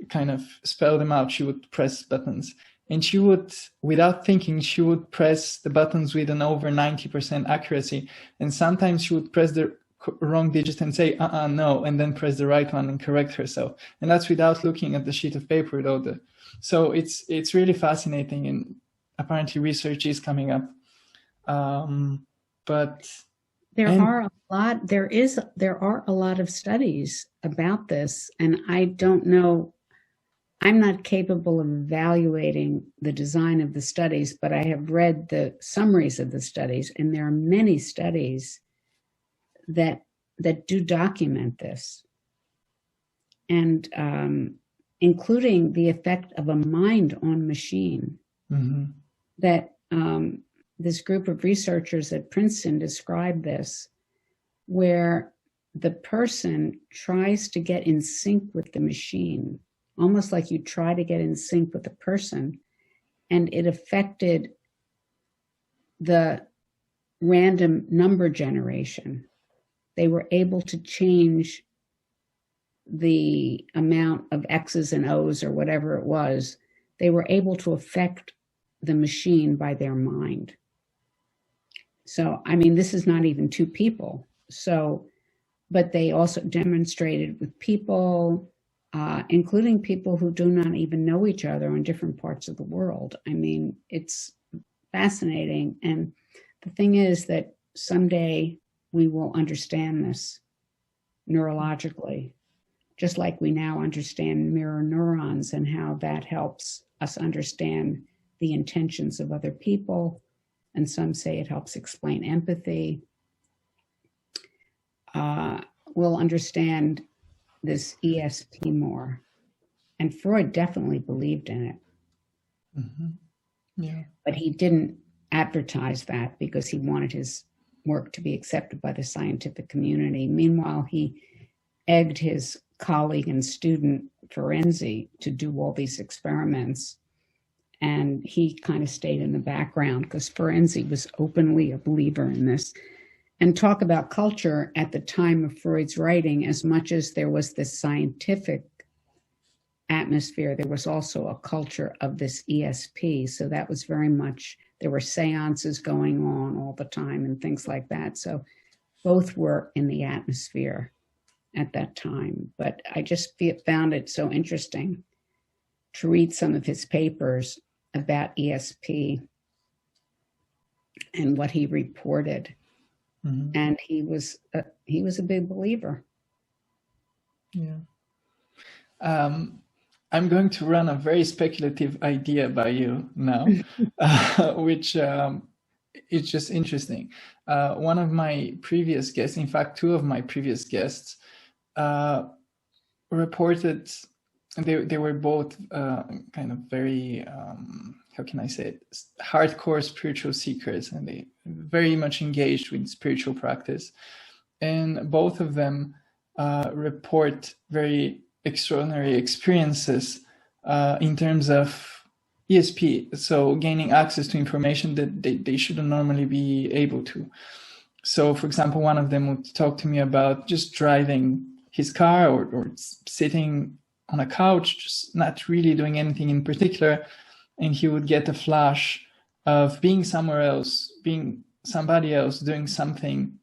kind of spell them out. She would press buttons, and she would, without thinking, she would press the buttons with an over 90% accuracy, and sometimes she would press the wrong digit and say no, and then press the right one and correct herself, and that's without looking at the sheet of paper though. So it's really fascinating, and apparently research is coming up, but there are a lot of studies about this, and I don't know I'm not capable of evaluating the design of the studies, but I have read the summaries of the studies, and there are many studies that do document this, and including the effect of a mind on machine. Mm-hmm. That this group of researchers at Princeton described this, where the person tries to get in sync with the machine, almost like you try to get in sync with the person, and it affected the random number generation. They were able to change the amount of X's and O's or whatever it was. They were able to affect the machine by their mind. So, I mean, this is not even two people. So, but they also demonstrated with people, including people who do not even know each other in different parts of the world. I mean, it's fascinating. And the thing is that someday we will understand this neurologically, just like we now understand mirror neurons and how that helps us understand the intentions of other people. And some say it helps explain empathy. We'll understand this ESP more. And Freud definitely believed in it. Mm-hmm. Yeah. But he didn't advertise that because he wanted his work to be accepted by the scientific community. Meanwhile, he egged his colleague and student Ferenczi to do all these experiments. And he kind of stayed in the background because Ferenczi was openly a believer in this. And talk about culture at the time of Freud's writing, as much as there was this scientific atmosphere, there was also a culture of this ESP. So that was very much, there were seances going on all the time and things like that. So both were in the atmosphere at that time. But I just found it so interesting to read some of his papers about ESP and what he reported. Mm-hmm. And he was a big believer. Yeah. I'm going to run a very speculative idea by you now, which is just interesting. One of my previous guests, in fact, two of my previous guests, reported they were both kind of very, how can I say it, hardcore spiritual seekers, and they very much engaged with spiritual practice. And both of them report very extraordinary experiences in terms of ESP, so gaining access to information that they shouldn't normally be able to. So, for example, one of them would talk to me about just driving his car or sitting on a couch, just not really doing anything in particular, and he would get a flash of being somewhere else, being somebody else, doing something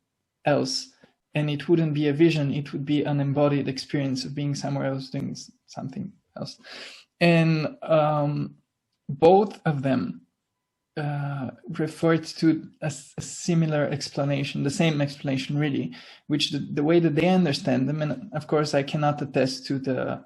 else. And it wouldn't be a vision, it would be an embodied experience of being somewhere else, doing something else. And both of them referred to a similar explanation, the same explanation really, which the way that they understand them, and of course I cannot attest to the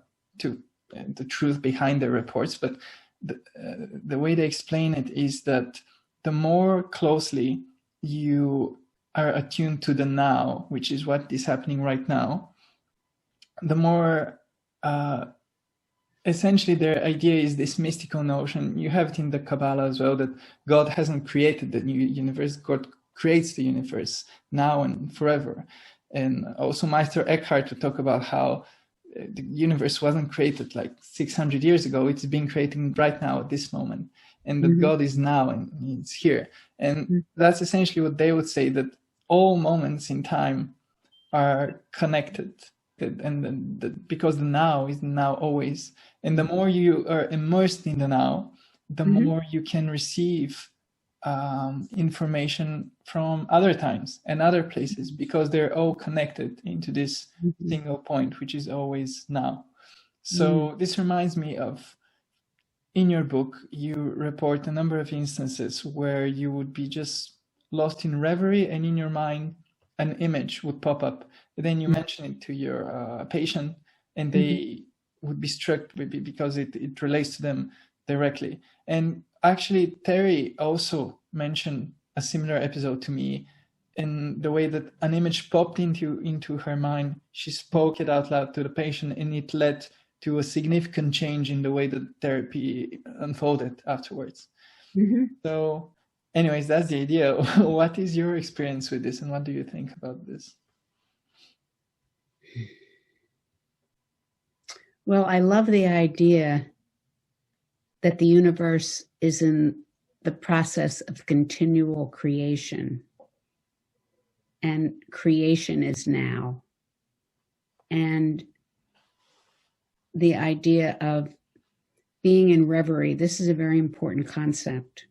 truth behind their reports, but the way they explain it is that the more closely you are attuned to the now, which is what is happening right now, the more essentially their idea is this mystical notion. You have it in the Kabbalah as well, that God hasn't created the new universe, God creates the universe now and forever. And also Meister Eckhart would talk about how the universe wasn't created like 600 years ago, it's being created right now at this moment. And that God is now and it's here. And that's essentially what they would say, that all moments in time are connected, and because the now is now always. And the more you are immersed in the now, the more you can receive information from other times and other places, because they're all connected into this single point, which is always now. So this reminds me of, in your book, you report a number of instances where you would be just lost in reverie, and in your mind an image would pop up. Then you mention it to your patient, and they would be struck maybe because it relates to them directly. And actually, Terry also mentioned a similar episode to me, in the way that an image popped into her mind. She spoke it out loud to the patient, and it led to a significant change in the way that therapy unfolded afterwards. Mm-hmm. So anyways, that's the idea. What is your experience with this, and what do you think about this? Well, I love the idea that the universe is in the process of continual creation, and creation is now. And the idea of being in reverie, this is a very important concept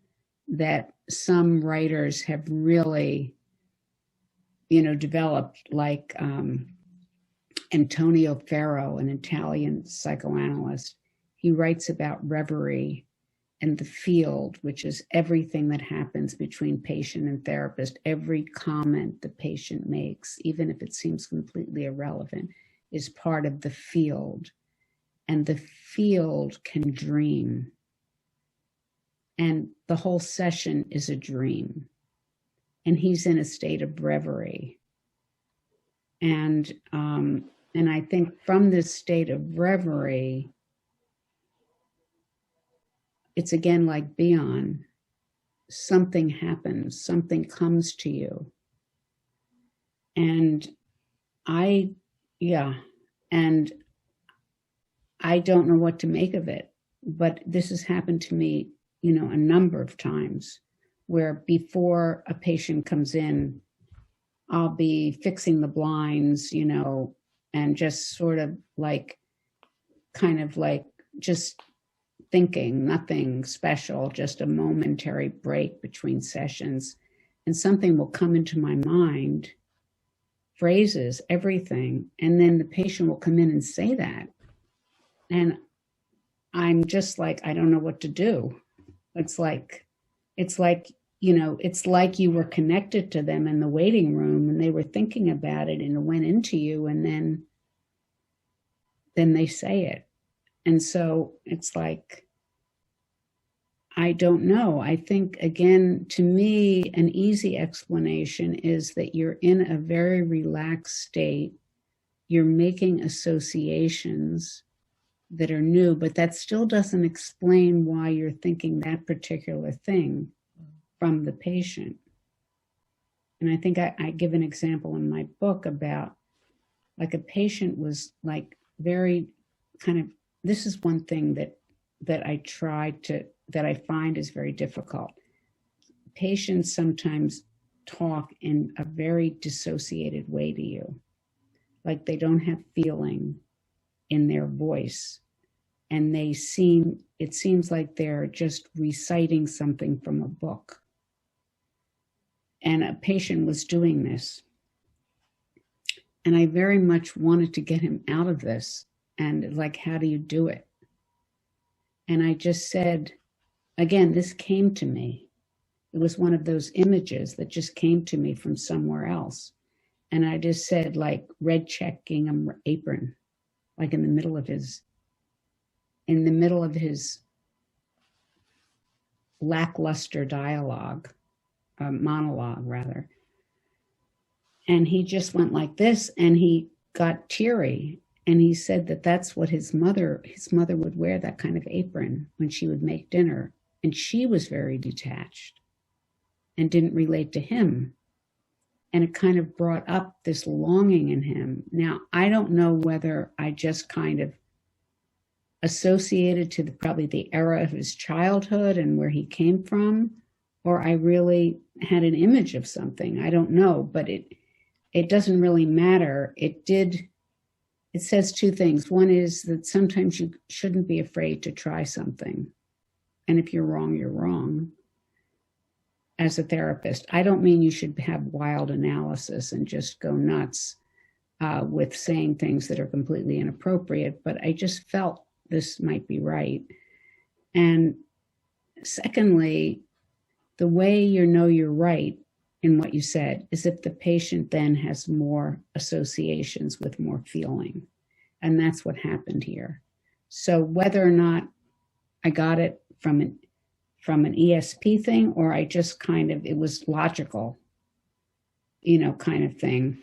that some writers have really, developed, like Antonio Ferro, an Italian psychoanalyst. He writes about reverie and the field, which is everything that happens between patient and therapist. Every comment the patient makes, even if it seems completely irrelevant, is part of the field. And the field can dream. And the whole session is a dream. And he's in a state of reverie. And I think from this state of reverie, it's again like Bion, something happens, something comes to you. And I don't know what to make of it, but this has happened to me, a number of times, where before a patient comes in, I'll be fixing the blinds, and just sort of just thinking, nothing special, just a momentary break between sessions. And something will come into my mind, phrases, everything. And then the patient will come in and say that. And I'm just like, I don't know what to do. It's like you were connected to them in the waiting room, and they were thinking about it, and it went into you, and then they say it. And so it's like, I don't know. I think, again, to me, an easy explanation is that you're in a very relaxed state. You're making associations that are new, but that still doesn't explain why you're thinking that particular thing from the patient. And I think I give an example in my book about, like, a patient was like very kind of, this is one thing that I find is very difficult. Patients sometimes talk in a very dissociated way to you, like they don't have feeling in their voice, and it seems like they're just reciting something from a book. And a patient was doing this, and I very much wanted to get him out of this, and like, how do you do it? And I just said, again, this came to me. It was one of those images that just came to me from somewhere else. And I just said, like, red check gingham apron, like in the middle of his lackluster monologue rather. And he just went like this, and he got teary. And he said that that's what his mother would wear, that kind of apron, when she would make dinner. And she was very detached and didn't relate to him. And it kind of brought up this longing in him. Now, I don't know whether I just kind of associated to probably the era of his childhood and where he came from, or I really had an image of something. I don't know, but it doesn't really matter. It says two things. One is that sometimes you shouldn't be afraid to try something. And if you're wrong, you're wrong. As a therapist, I don't mean you should have wild analysis and just go nuts with saying things that are completely inappropriate, but I just felt this might be right. And secondly, the way you're right in what you said is if the patient then has more associations with more feeling. And that's what happened here. So whether or not I got it from an ESP thing, or I just kind of, it was logical, kind of thing.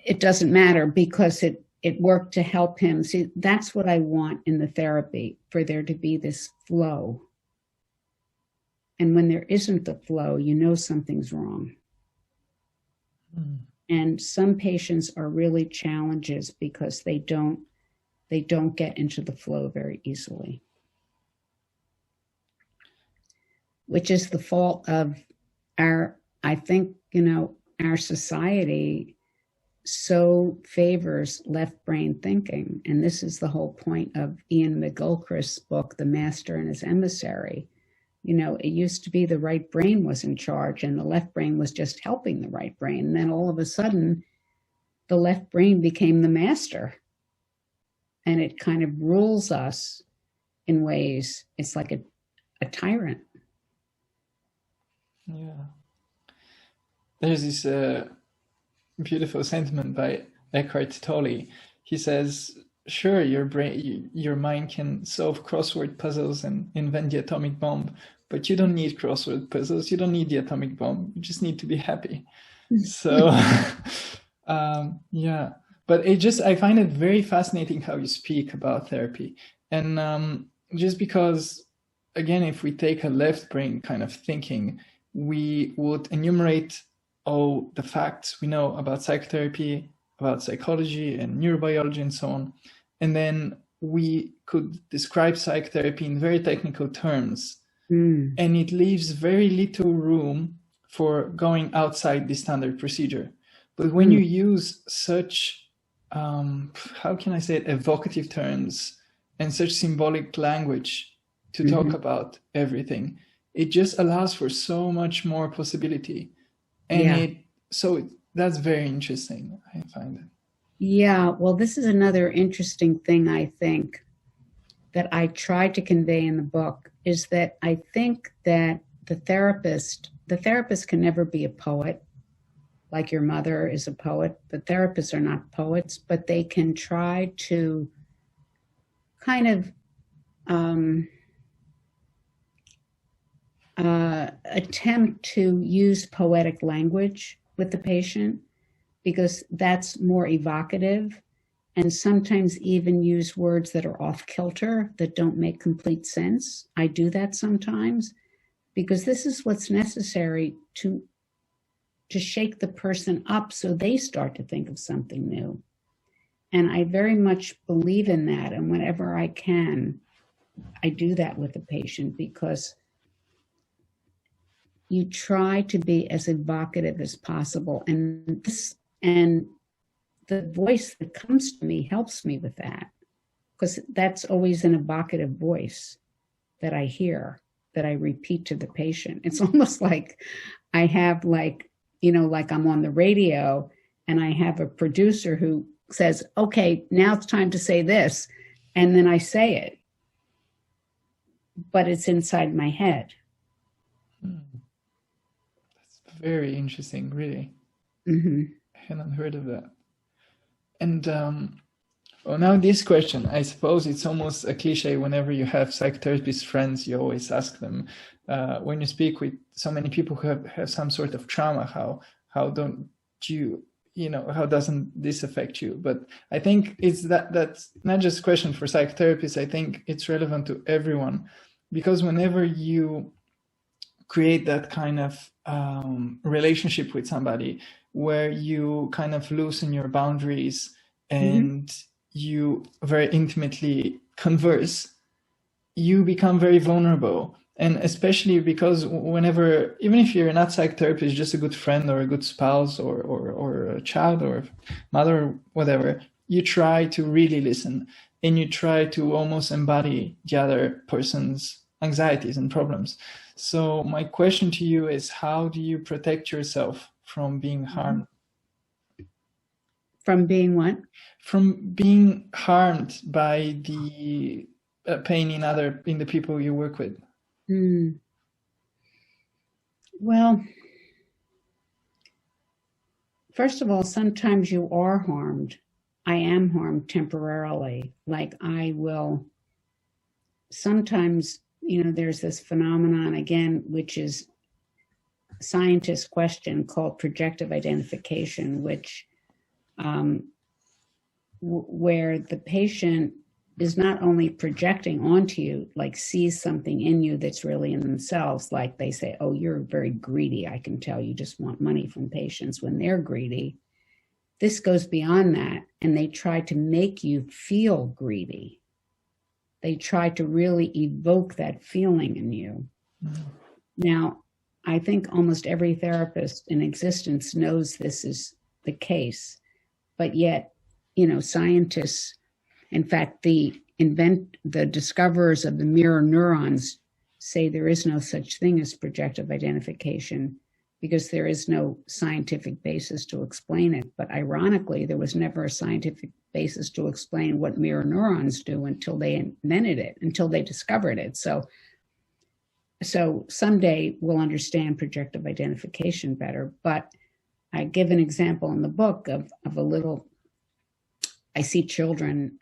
It doesn't matter, because it worked to help him. See, that's what I want in the therapy, for there to be this flow. And when there isn't the flow, something's wrong. Mm. And some patients are really challenges because they don't get into the flow very easily, which is the fault of our society so favors left brain thinking. And this is the whole point of Ian McGilchrist's book, The Master and His Emissary. It used to be the right brain was in charge and the left brain was just helping the right brain. And then all of a sudden, the left brain became the master. And it kind of rules us in ways, it's like a tyrant. Yeah. There's this beautiful sentiment by Eckhart Tolle. He says, sure, your mind can solve crossword puzzles and invent the atomic bomb, but you don't need crossword puzzles. You don't need the atomic bomb. You just need to be happy. So, yeah. But I find it very fascinating how you speak about therapy. And just because, again, if we take a left brain kind of thinking, we would enumerate all the facts we know about psychotherapy, about psychology and neurobiology and so on. And then we could describe psychotherapy in very technical terms. And it leaves very little room for going outside the standard procedure. But when you use such, how can I say it, evocative terms and such symbolic language to talk about everything, it just allows for so much more possibility. And that's very interesting, I find it. Yeah, well, this is another interesting thing, I think, that I tried to convey in the book, is that I think that the therapist can never be a poet, like your mother is a poet. The therapists are not poets, but they can try to kind of attempt to use poetic language with the patient, because that's more evocative, and sometimes even use words that are off kilter, that don't make complete sense. I do that sometimes, because this is what's necessary to shake the person up so they start to think of something new. And I very much believe in that. And whenever I can, I do that with the patient, because you try to be as evocative as possible. And the voice that comes to me helps me with that, because that's always an evocative voice that I hear, that I repeat to the patient. It's almost like I have like I'm on the radio and I have a producer who says, okay, now it's time to say this. And then I say it, but it's inside my head. That's very interesting, really. Mm-hmm. I hadn't heard of that. And well, now this question, I suppose it's almost a cliche. Whenever you have psychotherapist friends, you always ask them, when you speak with so many people who have some sort of trauma, how don't you, how doesn't this affect you? But I think it's that's not just a question for psychotherapists. I think it's relevant to everyone, because whenever you create that kind of relationship with somebody where you kind of loosen your boundaries and you very intimately converse, you become very vulnerable. And especially because whenever, even if you're not psychotherapist, just a good friend or a good spouse or a child or mother or whatever, you try to really listen and you try to almost embody the other person's anxieties and problems. So my question to you is, how do you protect yourself from being harmed? From being what? From being harmed by the pain in the people you work with. Well, first of all, sometimes you are harmed I am harmed temporarily. Like I will sometimes, there's this phenomenon again, which is scientists' question called projective identification, which where the patient is not only projecting onto you, like sees something in you that's really in themselves, like they say, oh, you're very greedy. I can tell you just want money from patients when they're greedy. This goes beyond that, and they try to make you feel greedy. They try to really evoke that feeling in you. Mm-hmm. Now, I think almost every therapist in existence knows this is the case, but yet, scientists, in fact, the discoverers of the mirror neurons say there is no such thing as projective identification because there is no scientific basis to explain it. But ironically, there was never a scientific basis to explain what mirror neurons do until they invented it, until they discovered it. So someday we'll understand projective identification better. But I give an example in the book of I see children,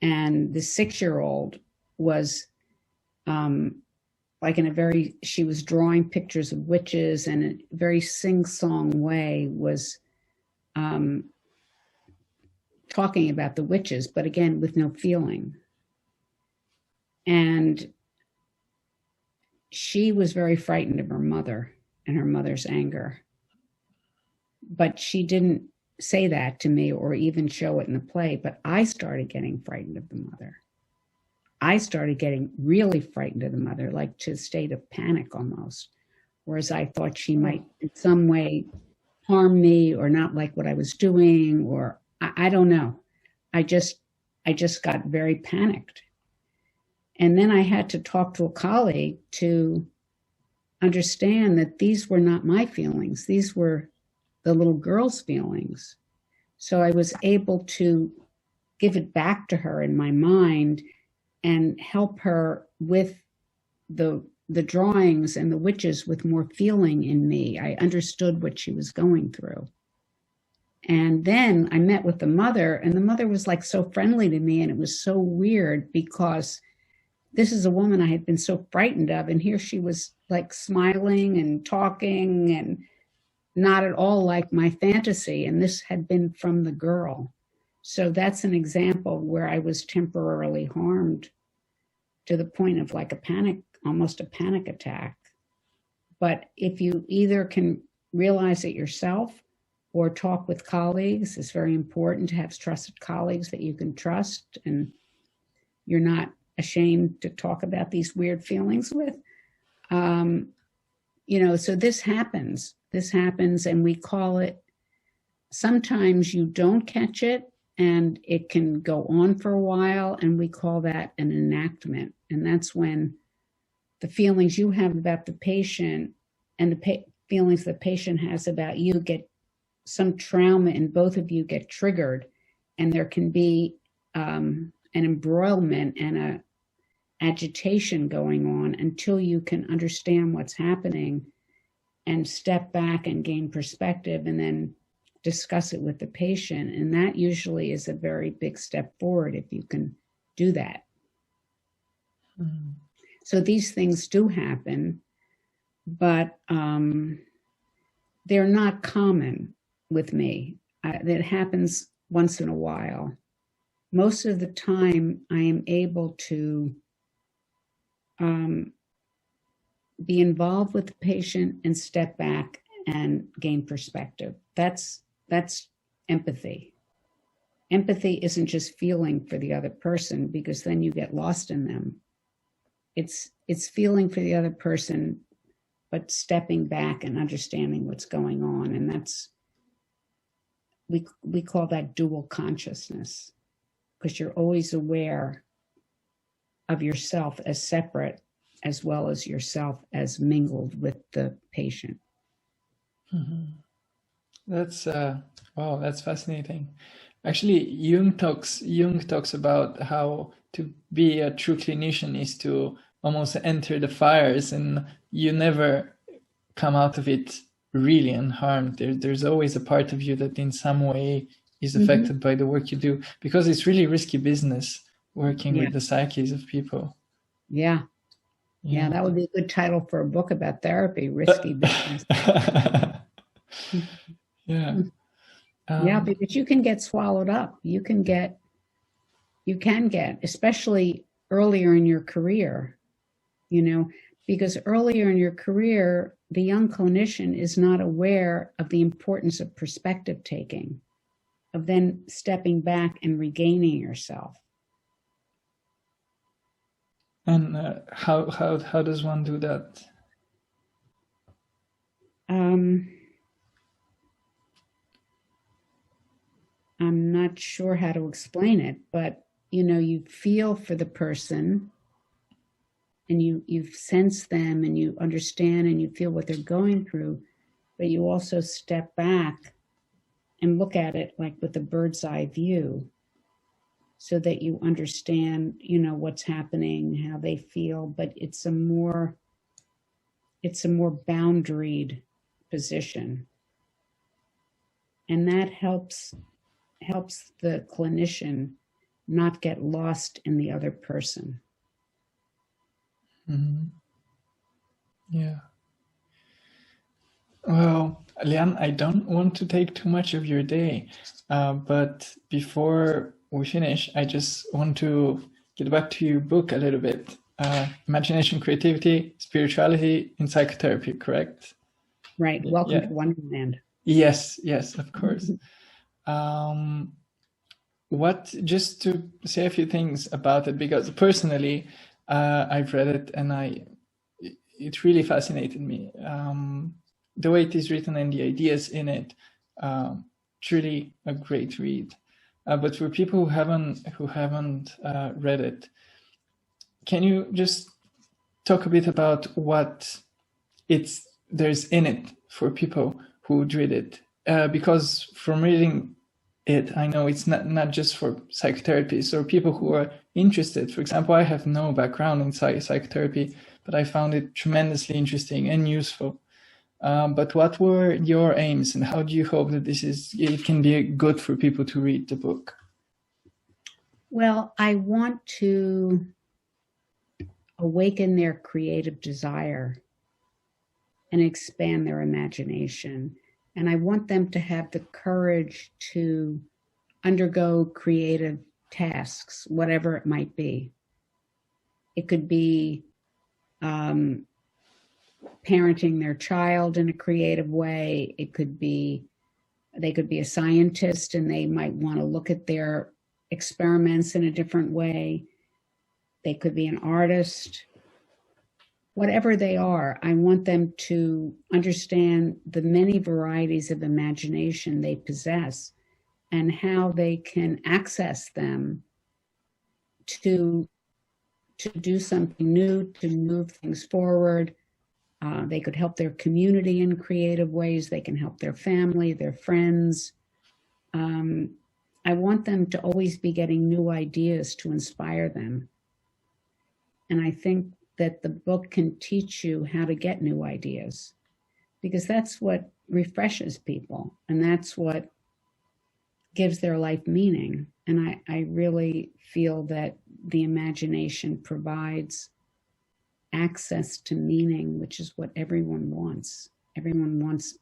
and the 6-year-old was she was drawing pictures of witches, and in a very sing-song way was talking about the witches, but again, with no feeling. And she was very frightened of her mother and her mother's anger. But she didn't say that to me or even show it in the play, but I started getting frightened of the mother. I started getting really frightened of the mother, like to a state of panic almost, whereas I thought she might in some way harm me or not like what I was doing, or I don't know. I just got very panicked. And then I had to talk to a colleague to understand that these were not my feelings. These were the little girl's feelings. So I was able to give it back to her in my mind and help her with the drawings and the witches with more feeling in me. I understood what she was going through. And then I met with the mother, and the mother was like so friendly to me, and it was so weird because this is a woman I had been so frightened of, and here she was like smiling and talking and not at all like my fantasy, and this had been from the girl. So that's an example where I was temporarily harmed to the point of like almost a panic attack. But if you either can realize it yourself or talk with colleagues, it's very important to have trusted colleagues that you can trust and you're not ashamed to talk about these weird feelings with. So this happens, and we call it, sometimes you don't catch it and it can go on for a while, and we call that an enactment. And that's when the feelings you have about the patient and the feelings the patient has about you get some trauma, and both of you get triggered, and there can be an embroilment and a agitation going on until you can understand what's happening and step back and gain perspective and then discuss it with the patient. And that usually is a very big step forward if you can do that. Mm-hmm. So these things do happen, but they're not common with me. It happens once in a while. Most of the time, I am able to be involved with the patient and step back and gain perspective. That's empathy. Empathy isn't just feeling for the other person, because then you get lost in them. It's feeling for the other person, but stepping back and understanding what's going on. And that's, we call that dual consciousness, because you're always aware of yourself as separate as well as yourself as mingled with the patient. Mm-hmm. That's fascinating. Actually, Jung talks about how to be a true clinician is to almost enter the fires, and you never come out of it really unharmed. There's always a part of you that in some way is affected by the work you do, because it's really risky business working with the psyches of people. Yeah, that would be a good title for a book about therapy, Risky Business. Because you can get swallowed up. You can get, especially earlier in your career, because earlier in your career, the young clinician is not aware of the importance of perspective taking, of then stepping back and regaining yourself. And how does one do that? I'm not sure how to explain it, but you feel for the person, and you sense them, and you understand, and you feel what they're going through, but you also step back and look at it like with a bird's eye view, so that you understand, what's happening, how they feel, but it's a more boundaried position. And that helps the clinician not get lost in the other person. Mm-hmm. Yeah. Well, Leanne, I don't want to take too much of your day, but before we finish, I just want to get back to your book a little bit. Imagination, Creativity, Spirituality in Psychotherapy, correct? Right. Welcome to Wonderland. Yes, of course. Just to say a few things about it, because personally, I've read it and it really fascinated me. The way it is written and the ideas in it, truly a great read. But for people who haven't read it, can you just talk a bit about what there's in it for people who read it? Because from reading it, I know it's not just for psychotherapists or people who are interested. For example, I have no background in psychotherapy, but I found it tremendously interesting and useful. But what were your aims, and how do you hope that it can be good for people to read the book? Well, I want to awaken their creative desire and expand their imagination. And I want them to have the courage to undergo creative tasks, whatever it might be. It could be parenting their child in a creative way. They could be a scientist, and they might want to look at their experiments in a different way. They could be an artist. Whatever they are, I want them to understand the many varieties of imagination they possess and how they can access them to do something new, to move things forward. They could help their community in creative ways. They can help their family, their friends. I want them to always be getting new ideas to inspire them. And I think that the book can teach you how to get new ideas, because that's what refreshes people, and that's what gives their life meaning. And I really feel that the imagination provides access to meaning, which is what everyone wants. Everyone wants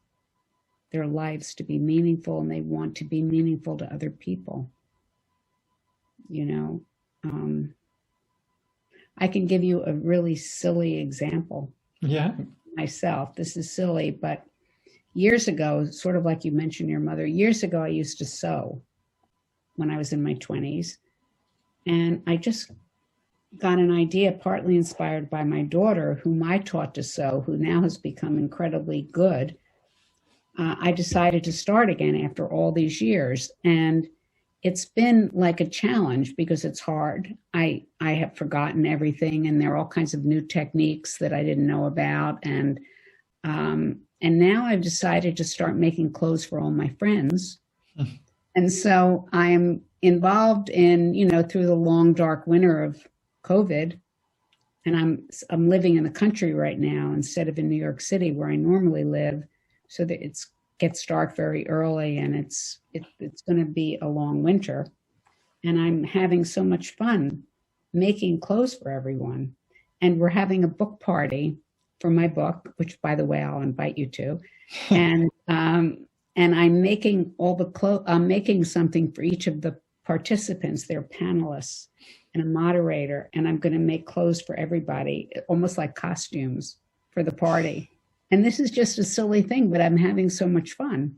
their lives to be meaningful, and they want to be meaningful to other people. I can give you a really silly example. Yeah. Myself. This is silly, but years ago, sort of like you mentioned your mother, years ago, I used to sew when I was in my 20s. And I just got an idea, partly inspired by my daughter, whom I taught to sew, who now has become incredibly good. I decided to start again after all these years. And it's been like a challenge because it's hard. I have forgotten everything, and there are all kinds of new techniques that I didn't know about. And now I've decided to start making clothes for all my friends. And so I am involved in, through the long, dark winter of COVID, and I'm living in the country right now instead of in New York City where I normally live. So that it's start very early, and it's going to be a long winter. And I'm having so much fun making clothes for everyone. And we're having a book party for my book, which, by the way, I'll invite you to. And I'm making I'm making something for each of the participants. They're panelists and a moderator, and I'm going to make clothes for everybody, almost like costumes for the party. And this is just a silly thing, but I'm having so much fun.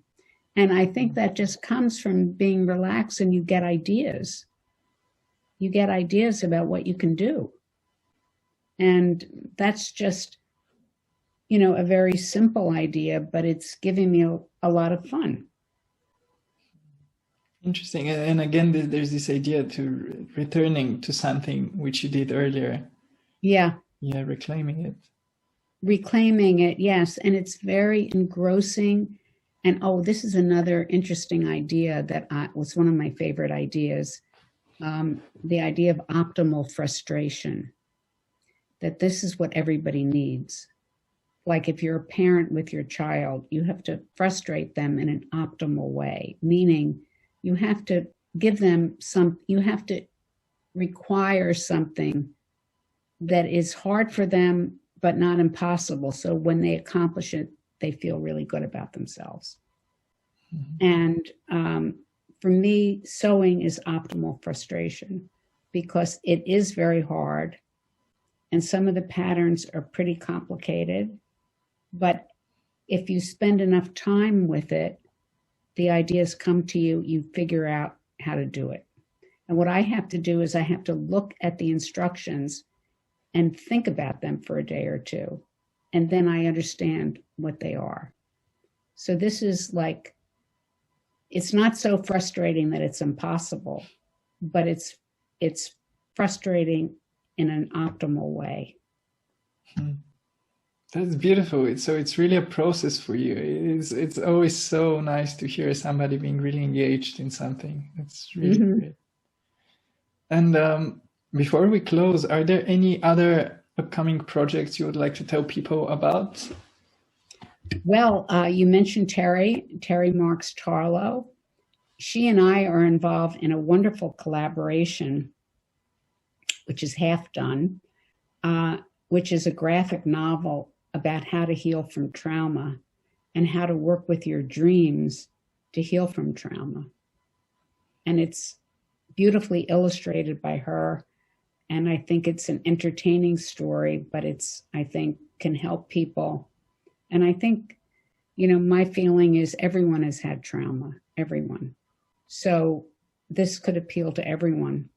And I think that just comes from being relaxed, and you get ideas. You get ideas about what you can do. And that's just, a very simple idea, but it's giving me a lot of fun. Interesting. And again, there's this idea to returning to something which you did earlier. Yeah. Yeah, reclaiming it. Reclaiming it, yes. And it's very engrossing. And this is another interesting idea that was one of my favorite ideas. The idea of optimal frustration. That this is what everybody needs. Like if you're a parent with your child, you have to frustrate them in an optimal way, meaning you have to give them you have to require something that is hard for them, but not impossible. So when they accomplish it, they feel really good about themselves. Mm-hmm. And for me, sewing is optimal frustration because it is very hard. And some of the patterns are pretty complicated. But if you spend enough time with it, the ideas come to you, you figure out how to do it. And what I have to do is I have to look at the instructions and think about them for a day or two. And then I understand what they are. So this is like, it's not so frustrating that it's impossible, but it's frustrating in an optimal way. That's beautiful. It's really a process for you. It's always so nice to hear somebody being really engaged in something. It's really great. And before we close, are there any other upcoming projects you would like to tell people about? Well, you mentioned Terry Marks Tarlow. She and I are involved in a wonderful collaboration, which is half done, which is a graphic novel about how to heal from trauma and how to work with your dreams to heal from trauma. And it's beautifully illustrated by her. And I think it's an entertaining story, but I think can help people. And I think, my feeling is everyone has had trauma, everyone. So this could appeal to everyone.